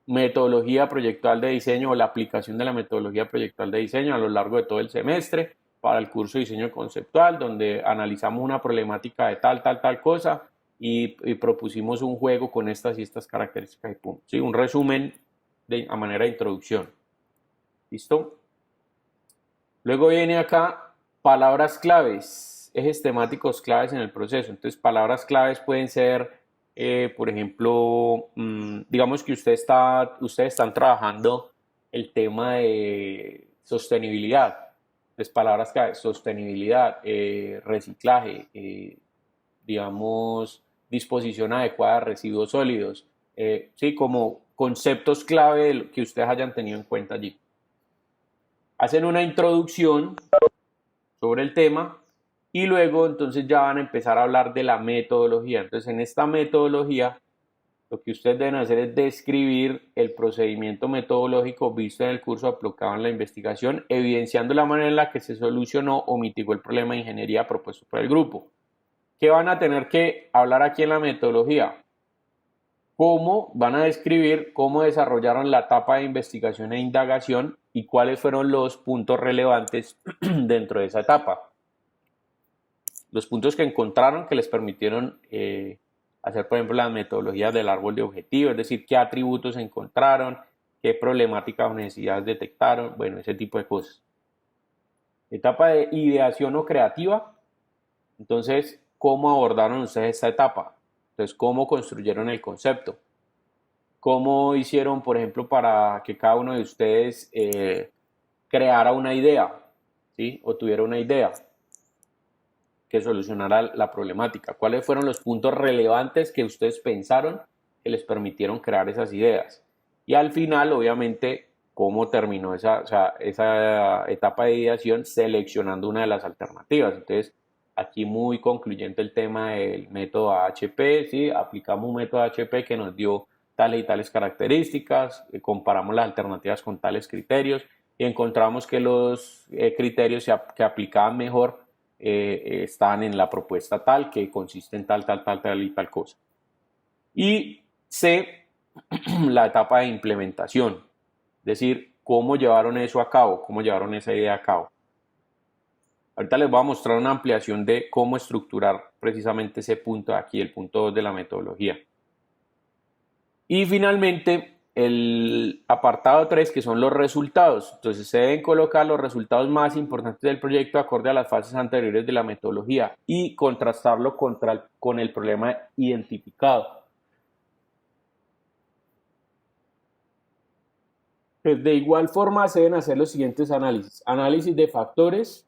metodología proyectual de diseño o la aplicación de la metodología proyectual de diseño a lo largo de todo el semestre para el curso de diseño conceptual, donde analizamos una problemática de tal cosa y propusimos un juego con estas y estas características y punto. ¿Sí? Un resumen a manera de introducción. ¿Listo? Luego viene acá palabras claves, ejes temáticos claves en el proceso. Entonces, palabras claves pueden ser, por ejemplo, digamos que ustedes están trabajando el tema de sostenibilidad. Entonces, palabras claves, sostenibilidad, reciclaje, digamos, disposición adecuada de residuos sólidos. Sí, como conceptos clave que ustedes hayan tenido en cuenta allí. Hacen una introducción sobre el tema y luego entonces ya van a empezar a hablar de la metodología. Entonces en esta metodología lo que ustedes deben hacer es describir el procedimiento metodológico visto en el curso aplicado en la investigación, evidenciando la manera en la que se solucionó o mitigó el problema de ingeniería propuesto por el grupo. ¿Qué van a tener que hablar aquí en la metodología? Cómo van a describir cómo desarrollaron la etapa de investigación e indagación y cuáles fueron los puntos relevantes dentro de esa etapa. Los puntos que encontraron que les permitieron hacer, por ejemplo, las metodologías del árbol de objetivos, es decir, qué atributos encontraron, qué problemáticas o necesidades detectaron, bueno, ese tipo de cosas. Etapa de ideación o creativa. Entonces, ¿cómo abordaron ustedes esta etapa? Entonces, ¿cómo construyeron el concepto? ¿Cómo hicieron, por ejemplo, para que cada uno de ustedes creara una idea, ¿sí? O tuviera una idea que solucionara la problemática? ¿Cuáles fueron los puntos relevantes que ustedes pensaron que les permitieron crear esas ideas? Y al final, obviamente, ¿cómo terminó esa etapa de ideación seleccionando una de las alternativas? Entonces, aquí muy concluyente el tema del método AHP, ¿sí? Aplicamos un método AHP que nos dio tales y tales características, comparamos las alternativas con tales criterios y encontramos que los criterios que aplicaban mejor estaban en la propuesta tal, que consiste en tal y tal cosa. Y C, la etapa de implementación, es decir, cómo llevaron eso a cabo, cómo llevaron esa idea a cabo. Ahorita les voy a mostrar una ampliación de cómo estructurar precisamente ese punto de aquí, el punto 2 de la metodología. Y finalmente, el apartado 3, que son los resultados. Entonces, se deben colocar los resultados más importantes del proyecto acorde a las fases anteriores de la metodología y contrastarlo con el problema identificado. Pues de igual forma, se deben hacer los siguientes análisis. Análisis de factores,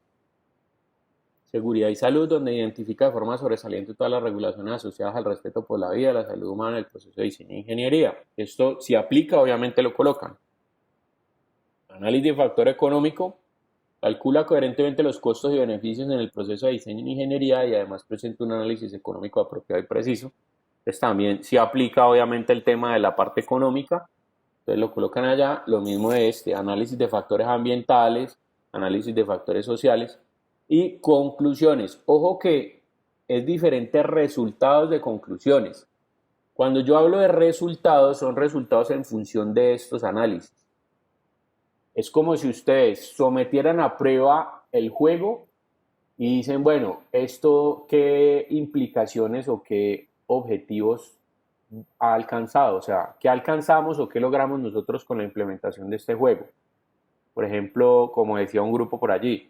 seguridad y salud, donde identifica de forma sobresaliente todas las regulaciones asociadas al respeto por la vida, la salud humana, el proceso de diseño e ingeniería. Esto, si aplica, obviamente lo colocan. Análisis de factor económico, calcula coherentemente los costos y beneficios en el proceso de diseño e ingeniería y además presenta un análisis económico apropiado y preciso. Entonces también, si aplica, obviamente, el tema de la parte económica, entonces lo colocan allá. Lo mismo de análisis de factores ambientales, análisis de factores sociales. Y conclusiones. Ojo que es diferente resultados de conclusiones. Cuando yo hablo de resultados, son resultados en función de estos análisis. Es como si ustedes sometieran a prueba el juego y dicen, bueno, ¿esto qué implicaciones o qué objetivos ha alcanzado? O sea, ¿qué alcanzamos o qué logramos nosotros con la implementación de este juego? Por ejemplo, como decía un grupo por allí,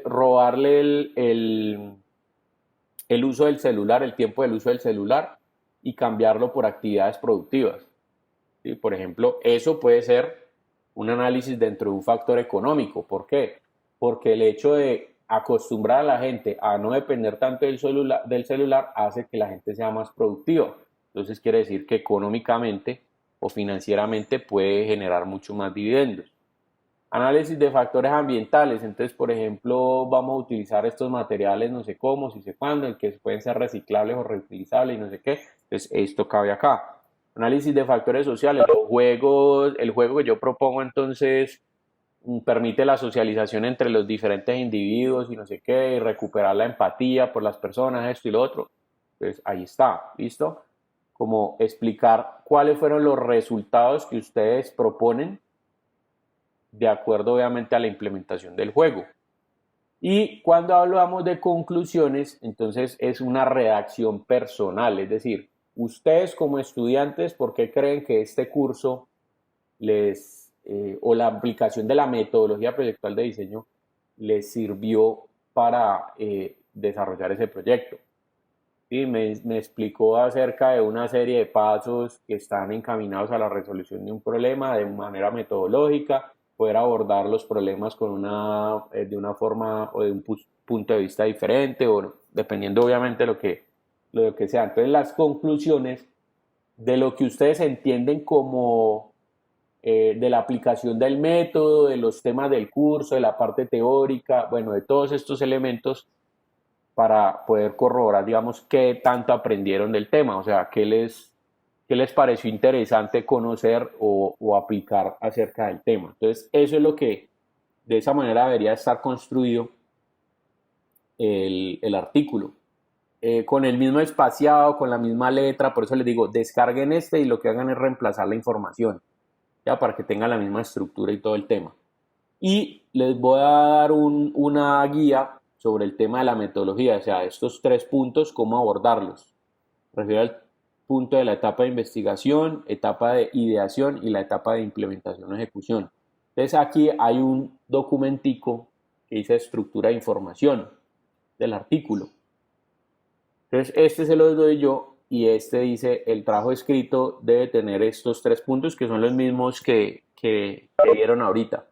robarle el uso del celular, el tiempo del uso del celular y cambiarlo por actividades productivas. ¿Sí? Por ejemplo, eso puede ser un análisis dentro de un factor económico. ¿Por qué? Porque el hecho de acostumbrar a la gente a no depender tanto del celular hace que la gente sea más productiva. Entonces quiere decir que económicamente o financieramente puede generar mucho más dividendos. Análisis de factores ambientales. Entonces, por ejemplo, vamos a utilizar estos materiales, no sé cómo, si sé cuándo, en que pueden ser reciclables o reutilizables y no sé qué. Entonces, esto cabe acá. Análisis de factores sociales. El juego que yo propongo, entonces, permite la socialización entre los diferentes individuos y no sé qué, y recuperar la empatía por las personas, esto y lo otro. Entonces, ahí está, ¿listo? Como explicar cuáles fueron los resultados que ustedes proponen de acuerdo obviamente a la implementación del juego. Y cuando hablamos de conclusiones, entonces es una redacción personal, es decir, ustedes como estudiantes, ¿por qué creen que este curso o la aplicación de la metodología proyectual de diseño les sirvió para desarrollar ese proyecto? Sí, me explicó acerca de una serie de pasos que están encaminados a la resolución de un problema de manera metodológica, poder abordar los problemas de una forma o de un punto de vista diferente, o dependiendo obviamente de lo que sea. Entonces, las conclusiones de lo que ustedes entienden como de la aplicación del método, de los temas del curso, de la parte teórica, bueno, de todos estos elementos para poder corroborar, digamos, qué tanto aprendieron del tema, o sea, qué les pareció interesante conocer o aplicar acerca del tema. Entonces, eso es lo que de esa manera debería estar construido el artículo. Con el mismo espaciado, con la misma letra, por eso les digo, descarguen y lo que hagan es reemplazar la información, ya para que tengan la misma estructura y todo el tema. Y les voy a dar una guía sobre el tema de la metodología, o sea, estos 3 puntos, cómo abordarlos. Refiero al punto de la etapa de investigación, etapa de ideación y la etapa de implementación o ejecución. Entonces aquí hay un documentico que dice estructura de información del artículo. Entonces este se los doy yo y este dice el trabajo escrito debe tener estos 3 puntos que son los mismos que vieron ahorita.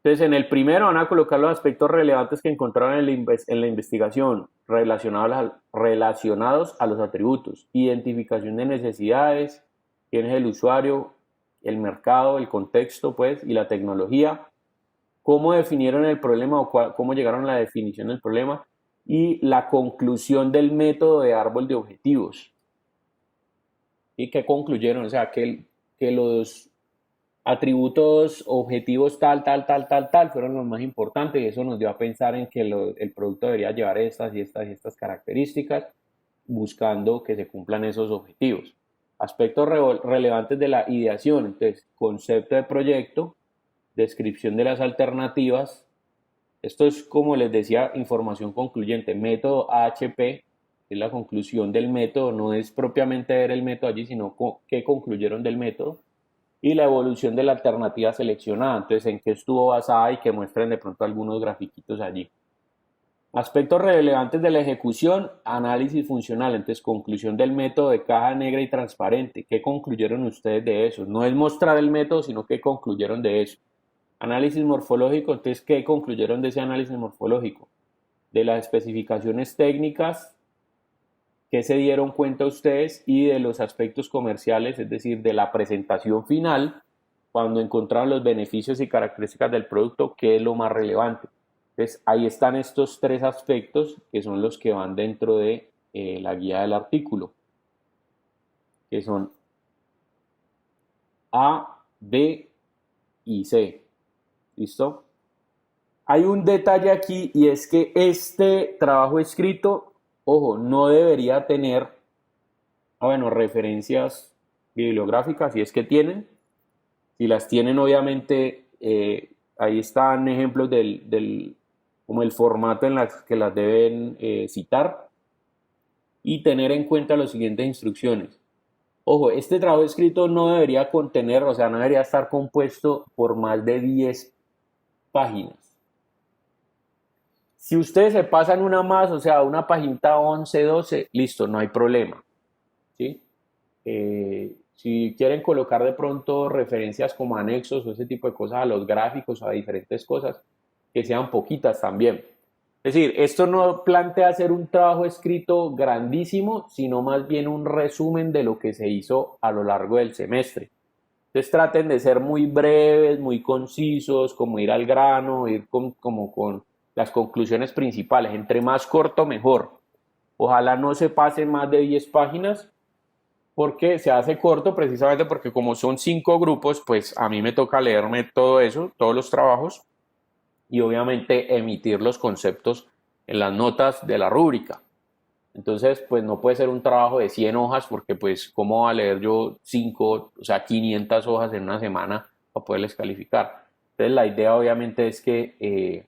Entonces, en el primero van a colocar los aspectos relevantes que encontraron en la investigación relacionados a los atributos, identificación de necesidades, quién es el usuario, el mercado, el contexto, pues, y la tecnología, cómo definieron el problema o cómo llegaron a la definición del problema y la conclusión del método de árbol de objetivos. ¿Y qué concluyeron? O sea, que los atributos, objetivos tal fueron los más importantes y eso nos dio a pensar en que el producto debería llevar estas y estas características buscando que se cumplan esos objetivos. Aspectos relevantes de la ideación, entonces concepto de proyecto, descripción de las alternativas. Esto es, como les decía, información concluyente. Método AHP es la conclusión del método, no es propiamente ver el método allí, sino qué concluyeron del método. Y la evolución de la alternativa seleccionada, entonces en qué estuvo basada y que muestren de pronto algunos grafiquitos allí. Aspectos relevantes de la ejecución, análisis funcional, entonces conclusión del método de caja negra y transparente. ¿Qué concluyeron ustedes de eso? No es mostrar el método, sino qué concluyeron de eso. Análisis morfológico, entonces ¿qué concluyeron de ese análisis morfológico? De las especificaciones técnicas, ¿qué se dieron cuenta ustedes? Y de los aspectos comerciales, es decir, de la presentación final, cuando encontraron los beneficios y características del producto, ¿qué es lo más relevante? Entonces, ahí están estos 3 aspectos que son los que van dentro de la guía del artículo, que son A, B y C. ¿Listo? Hay un detalle aquí y es que este trabajo escrito, ojo, no debería tener, referencias bibliográficas, si es que tienen. Si las tienen, obviamente, ahí están ejemplos como el formato en el que las deben citar. Y tener en cuenta las siguientes instrucciones. Ojo, este trabajo escrito no debería contener, o sea, no debería estar compuesto por más de 10 páginas. Si ustedes se pasan una más, o sea, una paginita 11, 12, listo, no hay problema. ¿Sí? Si quieren colocar de pronto referencias como anexos o ese tipo de cosas a los gráficos o a diferentes cosas, que sean poquitas también. Es decir, esto no plantea hacer un trabajo escrito grandísimo, sino más bien un resumen de lo que se hizo a lo largo del semestre. Entonces traten de ser muy breves, muy concisos, como ir al grano, ir como con las conclusiones principales. Entre más corto, mejor. Ojalá no se pasen más de 10 páginas, porque se hace corto precisamente porque como son 5 grupos, pues a mí me toca leerme todo eso, todos los trabajos, y obviamente emitir los conceptos en las notas de la rúbrica. Entonces, pues no puede ser un trabajo de 100 hojas, porque pues cómo va a leer yo 500 hojas en una semana para poderles calificar. Entonces la idea obviamente es que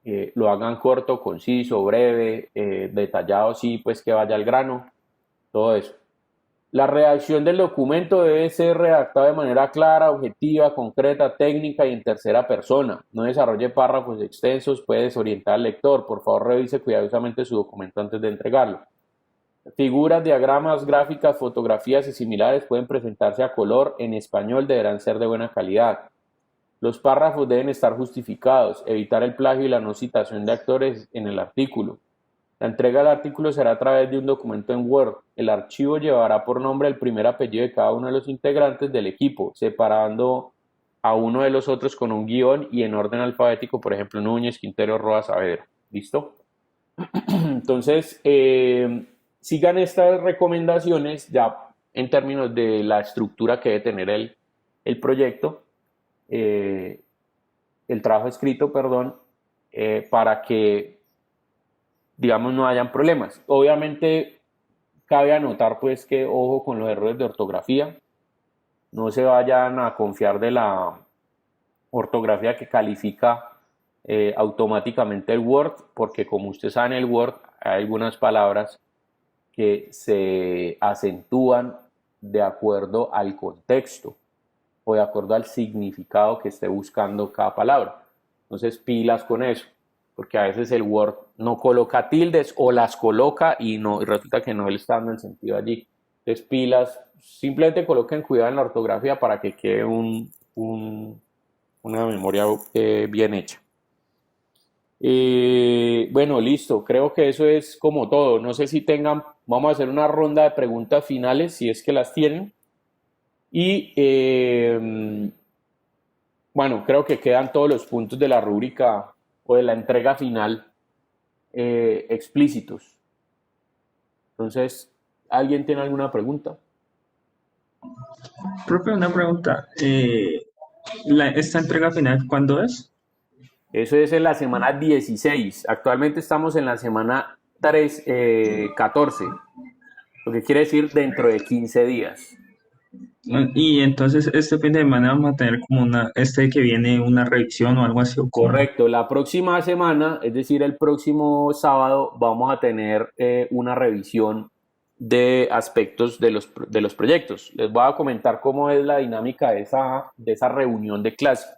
lo hagan corto, conciso, breve, detallado, sí, pues que vaya al grano, todo eso. La redacción del documento debe ser redactado de manera clara, objetiva, concreta, técnica y en tercera persona. No desarrolle párrafos extensos, puede desorientar al lector. Por favor, revise cuidadosamente su documento antes de entregarlo. Figuras, diagramas, gráficas, fotografías y similares pueden presentarse a color. En español deberán ser de buena calidad. Los párrafos deben estar justificados. Evitar el plagio y la no citación de actores en el artículo. La entrega del artículo será a través de un documento en Word. El archivo llevará por nombre el primer apellido de cada uno de los integrantes del equipo, separando a uno de los otros con un guión y en orden alfabético, por ejemplo, Núñez, Quintero, Roa, Saavedra. ¿Listo? Entonces, sigan estas recomendaciones ya en términos de la estructura que debe tener el proyecto, el trabajo escrito, perdón, para que digamos no hayan problemas. Obviamente cabe anotar pues que ojo con los errores de ortografía, no se vayan a confiar de la ortografía que califica automáticamente el Word, porque como ustedes saben el Word hay algunas palabras que se acentúan de acuerdo al contexto o de acuerdo al significado que esté buscando cada palabra. Entonces pilas con eso, porque a veces el Word no coloca tildes o las coloca y resulta que no le está dando el sentido allí. Entonces pilas, simplemente coloquen cuidado en la ortografía para que quede una memoria bien hecha. Bueno, listo, creo que eso es como todo. No sé si vamos a hacer una ronda de preguntas finales, si es que las tienen. Y bueno, creo que quedan todos los puntos de la rúbrica o de la entrega final explícitos. Entonces, ¿alguien tiene alguna pregunta? Profe, una pregunta. ¿Esta entrega final cuándo es? Eso es en la semana 16. Actualmente estamos en la semana 14, lo que quiere decir dentro de 15 días. Y entonces este fin de semana vamos a tener como que viene una revisión o algo así. ¿O cómo? Correcto, la próxima semana, es decir, el próximo sábado, vamos a tener una revisión de aspectos de los proyectos. Les voy a comentar cómo es la dinámica de esa reunión de clase.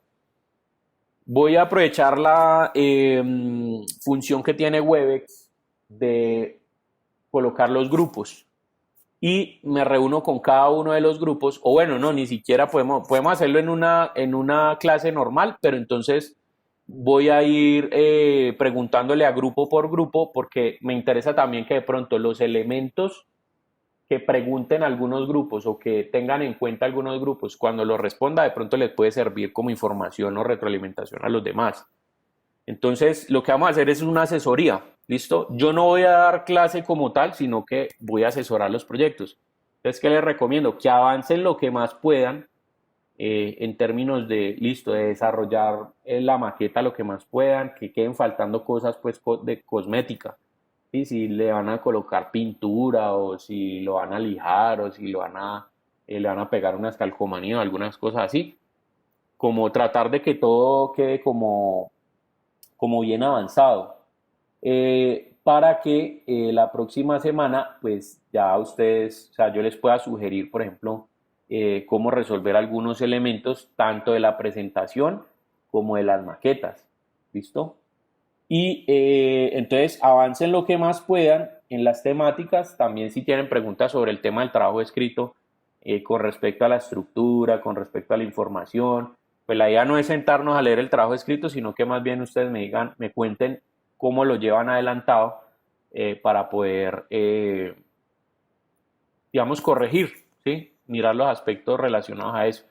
Voy a aprovechar la función que tiene Webex de colocar los grupos y me reúno con cada uno de los grupos, o bueno, no, ni siquiera podemos hacerlo en una clase normal, pero entonces voy a ir preguntándole a grupo por grupo porque me interesa también que de pronto los elementos que pregunten algunos grupos o que tengan en cuenta algunos grupos, cuando lo responda de pronto les puede servir como información o retroalimentación a los demás. Entonces, lo que vamos a hacer es una asesoría, ¿listo? Yo no voy a dar clase como tal, sino que voy a asesorar los proyectos. Entonces, ¿qué les recomiendo? Que avancen lo que más puedan en términos de desarrollar la maqueta lo que más puedan, que queden faltando cosas pues de cosmética. ¿Sí? Si le van a colocar pintura o si lo van a lijar o si le van a pegar unas calcomanías o algunas cosas así. Como tratar de que todo quede como bien avanzado, para que la próxima semana pues ya ustedes, o sea, yo les pueda sugerir, por ejemplo, cómo resolver algunos elementos tanto de la presentación como de las maquetas, ¿listo? Y entonces avancen lo que más puedan en las temáticas, también si tienen preguntas sobre el tema del trabajo escrito, con respecto a la estructura, con respecto a la información, pues la idea no es sentarnos a leer el trabajo escrito, sino que más bien ustedes me cuenten cómo lo llevan adelantado para poder, digamos, corregir, ¿sí? Mirar los aspectos relacionados a eso.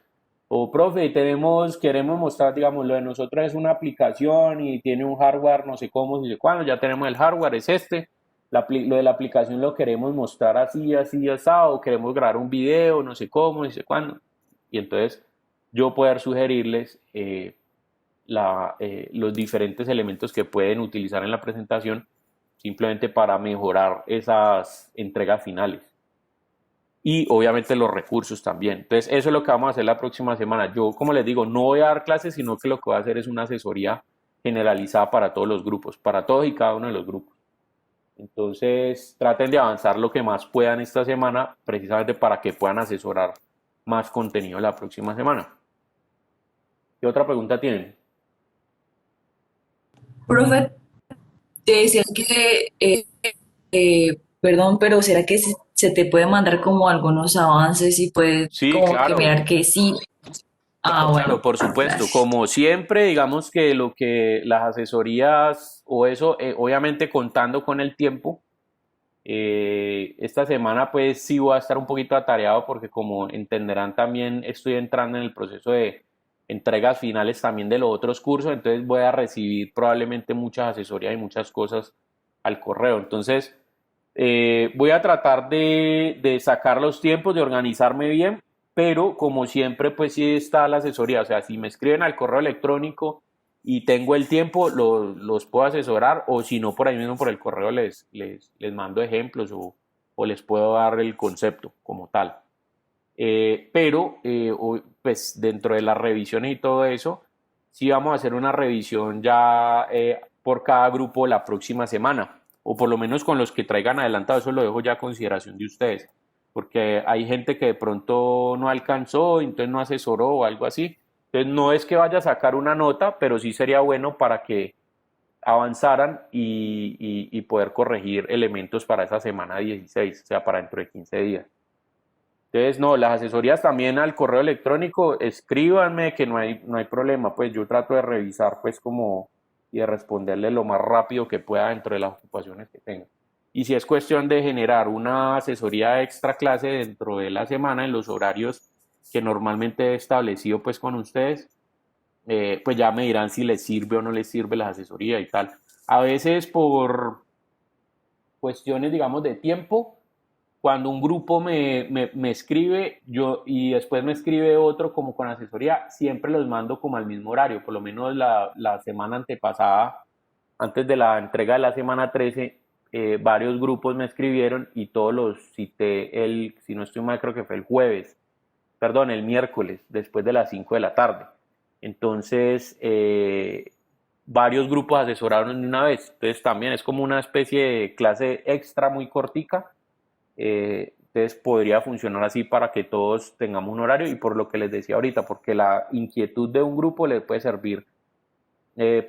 O profe, queremos mostrar, digamos, lo de nosotros es una aplicación y tiene un hardware, no sé cómo, no sé cuándo, ya tenemos el hardware, es este. Lo de la aplicación lo queremos mostrar así, asado, queremos grabar un video, no sé cómo, no sé cuándo. Y entonces yo poder sugerirles los diferentes elementos que pueden utilizar en la presentación simplemente para mejorar esas entregas finales. Y obviamente los recursos también. Entonces eso es lo que vamos a hacer la próxima semana. Yo, como les digo, no voy a dar clases, sino que lo que voy a hacer es una asesoría generalizada para todos los grupos, para todos y cada uno de los grupos. Entonces, traten de avanzar lo que más puedan esta semana, precisamente para que puedan asesorar más contenido la próxima semana. ¿Qué otra pregunta tienen? Profe, te decía que, perdón, pero ¿será que se te puede mandar como algunos avances y puedes Sí, como que claro. mirar que sí? Ah, Claro, claro, bueno, por supuesto. gracias. Como siempre, digamos que lo que las asesorías o eso, obviamente contando con el tiempo, esta semana pues sí voy a estar un poquito atareado porque como entenderán también estoy entrando en el proceso de entregas finales también de los otros cursos, entonces voy a recibir probablemente muchas asesorías y muchas cosas al correo. Entonces voy a tratar de sacar los tiempos, de organizarme bien, pero como siempre pues sí está la asesoría, o sea, si me escriben al correo electrónico y tengo el tiempo, los puedo asesorar o si no, por ahí mismo por el correo les mando ejemplos o les puedo dar el concepto como tal. Pues dentro de las revisiones y todo eso, sí vamos a hacer una revisión ya por cada grupo la próxima semana, o por lo menos con los que traigan adelantado, eso lo dejo ya a consideración de ustedes, porque hay gente que de pronto no alcanzó, entonces no asesoró o algo así. Entonces no es que vaya a sacar una nota, pero sí sería bueno para que avanzaran y poder corregir elementos para esa semana 16, o sea, para dentro de 15 días. Entonces, no, las asesorías también al correo electrónico, escríbanme que no hay problema, pues yo trato de revisar pues como y de responderle lo más rápido que pueda dentro de las ocupaciones que tenga. Y si es cuestión de generar una asesoría extra clase dentro de la semana en los horarios que normalmente he establecido pues con ustedes, pues ya me dirán si les sirve o no les sirve la asesoría y tal. A veces por cuestiones, digamos, de tiempo, cuando un grupo me escribe yo y después me escribe otro como con asesoría, siempre los mando como al mismo horario, por lo menos la semana antepasada, antes de la entrega de la semana 13, varios grupos me escribieron y todos los cité si no estoy mal, creo que fue el jueves, perdón, el miércoles, después de las 5 de la tarde. Entonces, varios grupos asesoraron de una vez, entonces también es como una especie de clase extra muy cortica, entonces podría funcionar así para que todos tengamos un horario y por lo que les decía ahorita, porque la inquietud de un grupo le puede servir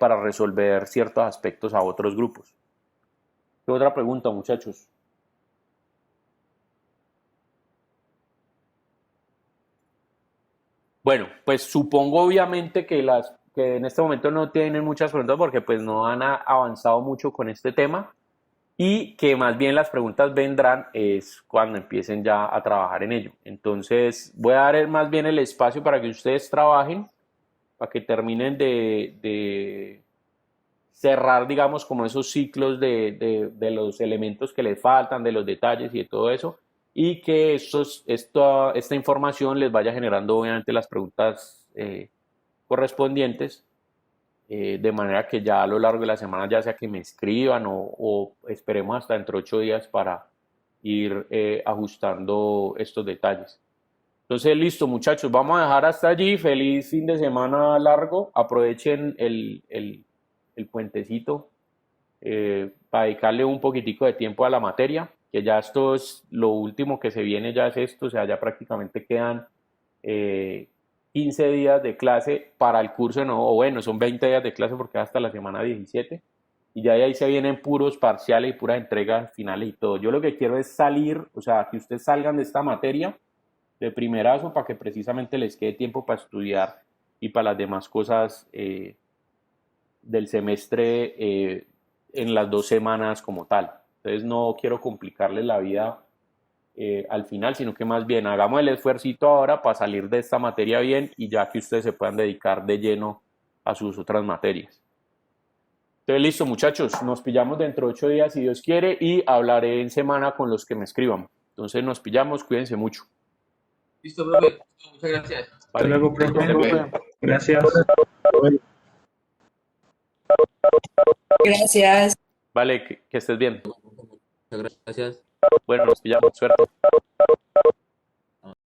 para resolver ciertos aspectos a otros grupos. ¿Qué otra pregunta, muchachos? Bueno, pues supongo obviamente que en este momento no tienen muchas preguntas porque pues no han avanzado mucho con este tema y que más bien las preguntas vendrán es cuando empiecen ya a trabajar en ello. Entonces voy a dar más bien el espacio para que ustedes trabajen, para que terminen de cerrar, digamos, como esos ciclos de los elementos que les faltan, de los detalles y de todo eso, y que esta información les vaya generando obviamente las preguntas correspondientes de manera que ya a lo largo de la semana ya sea que me escriban o esperemos hasta dentro de 8 días para ir ajustando estos detalles. Entonces, listo, muchachos, vamos a dejar hasta allí. Feliz fin de semana largo. Aprovechen el puentecito para dedicarle un poquitico de tiempo a la materia, que ya esto es lo último que se viene, ya es esto, o sea, ya prácticamente quedan 15 días de clase para el curso, no, o bueno, son 20 días de clase porque hasta la semana 17 y ya de ahí se vienen puros parciales y puras entregas finales y todo. Yo lo que quiero es salir, o sea, que ustedes salgan de esta materia de primerazo para que precisamente les quede tiempo para estudiar y para las demás cosas del semestre en las 2 semanas como tal. Entonces no quiero complicarles la vida al final, sino que más bien hagamos el esfuercito ahora para salir de esta materia bien y ya que ustedes se puedan dedicar de lleno a sus otras materias. Entonces, listo, muchachos, nos pillamos dentro de 8 días si Dios quiere y hablaré en semana con los que me escriban. Entonces, nos pillamos, cuídense mucho. Listo, profe. Muchas gracias. Hasta Vale, luego, que profe. estén bien. Gracias. Gracias. Vale, que estés bien. Muchas gracias. Bueno, nos pillamos, suerte.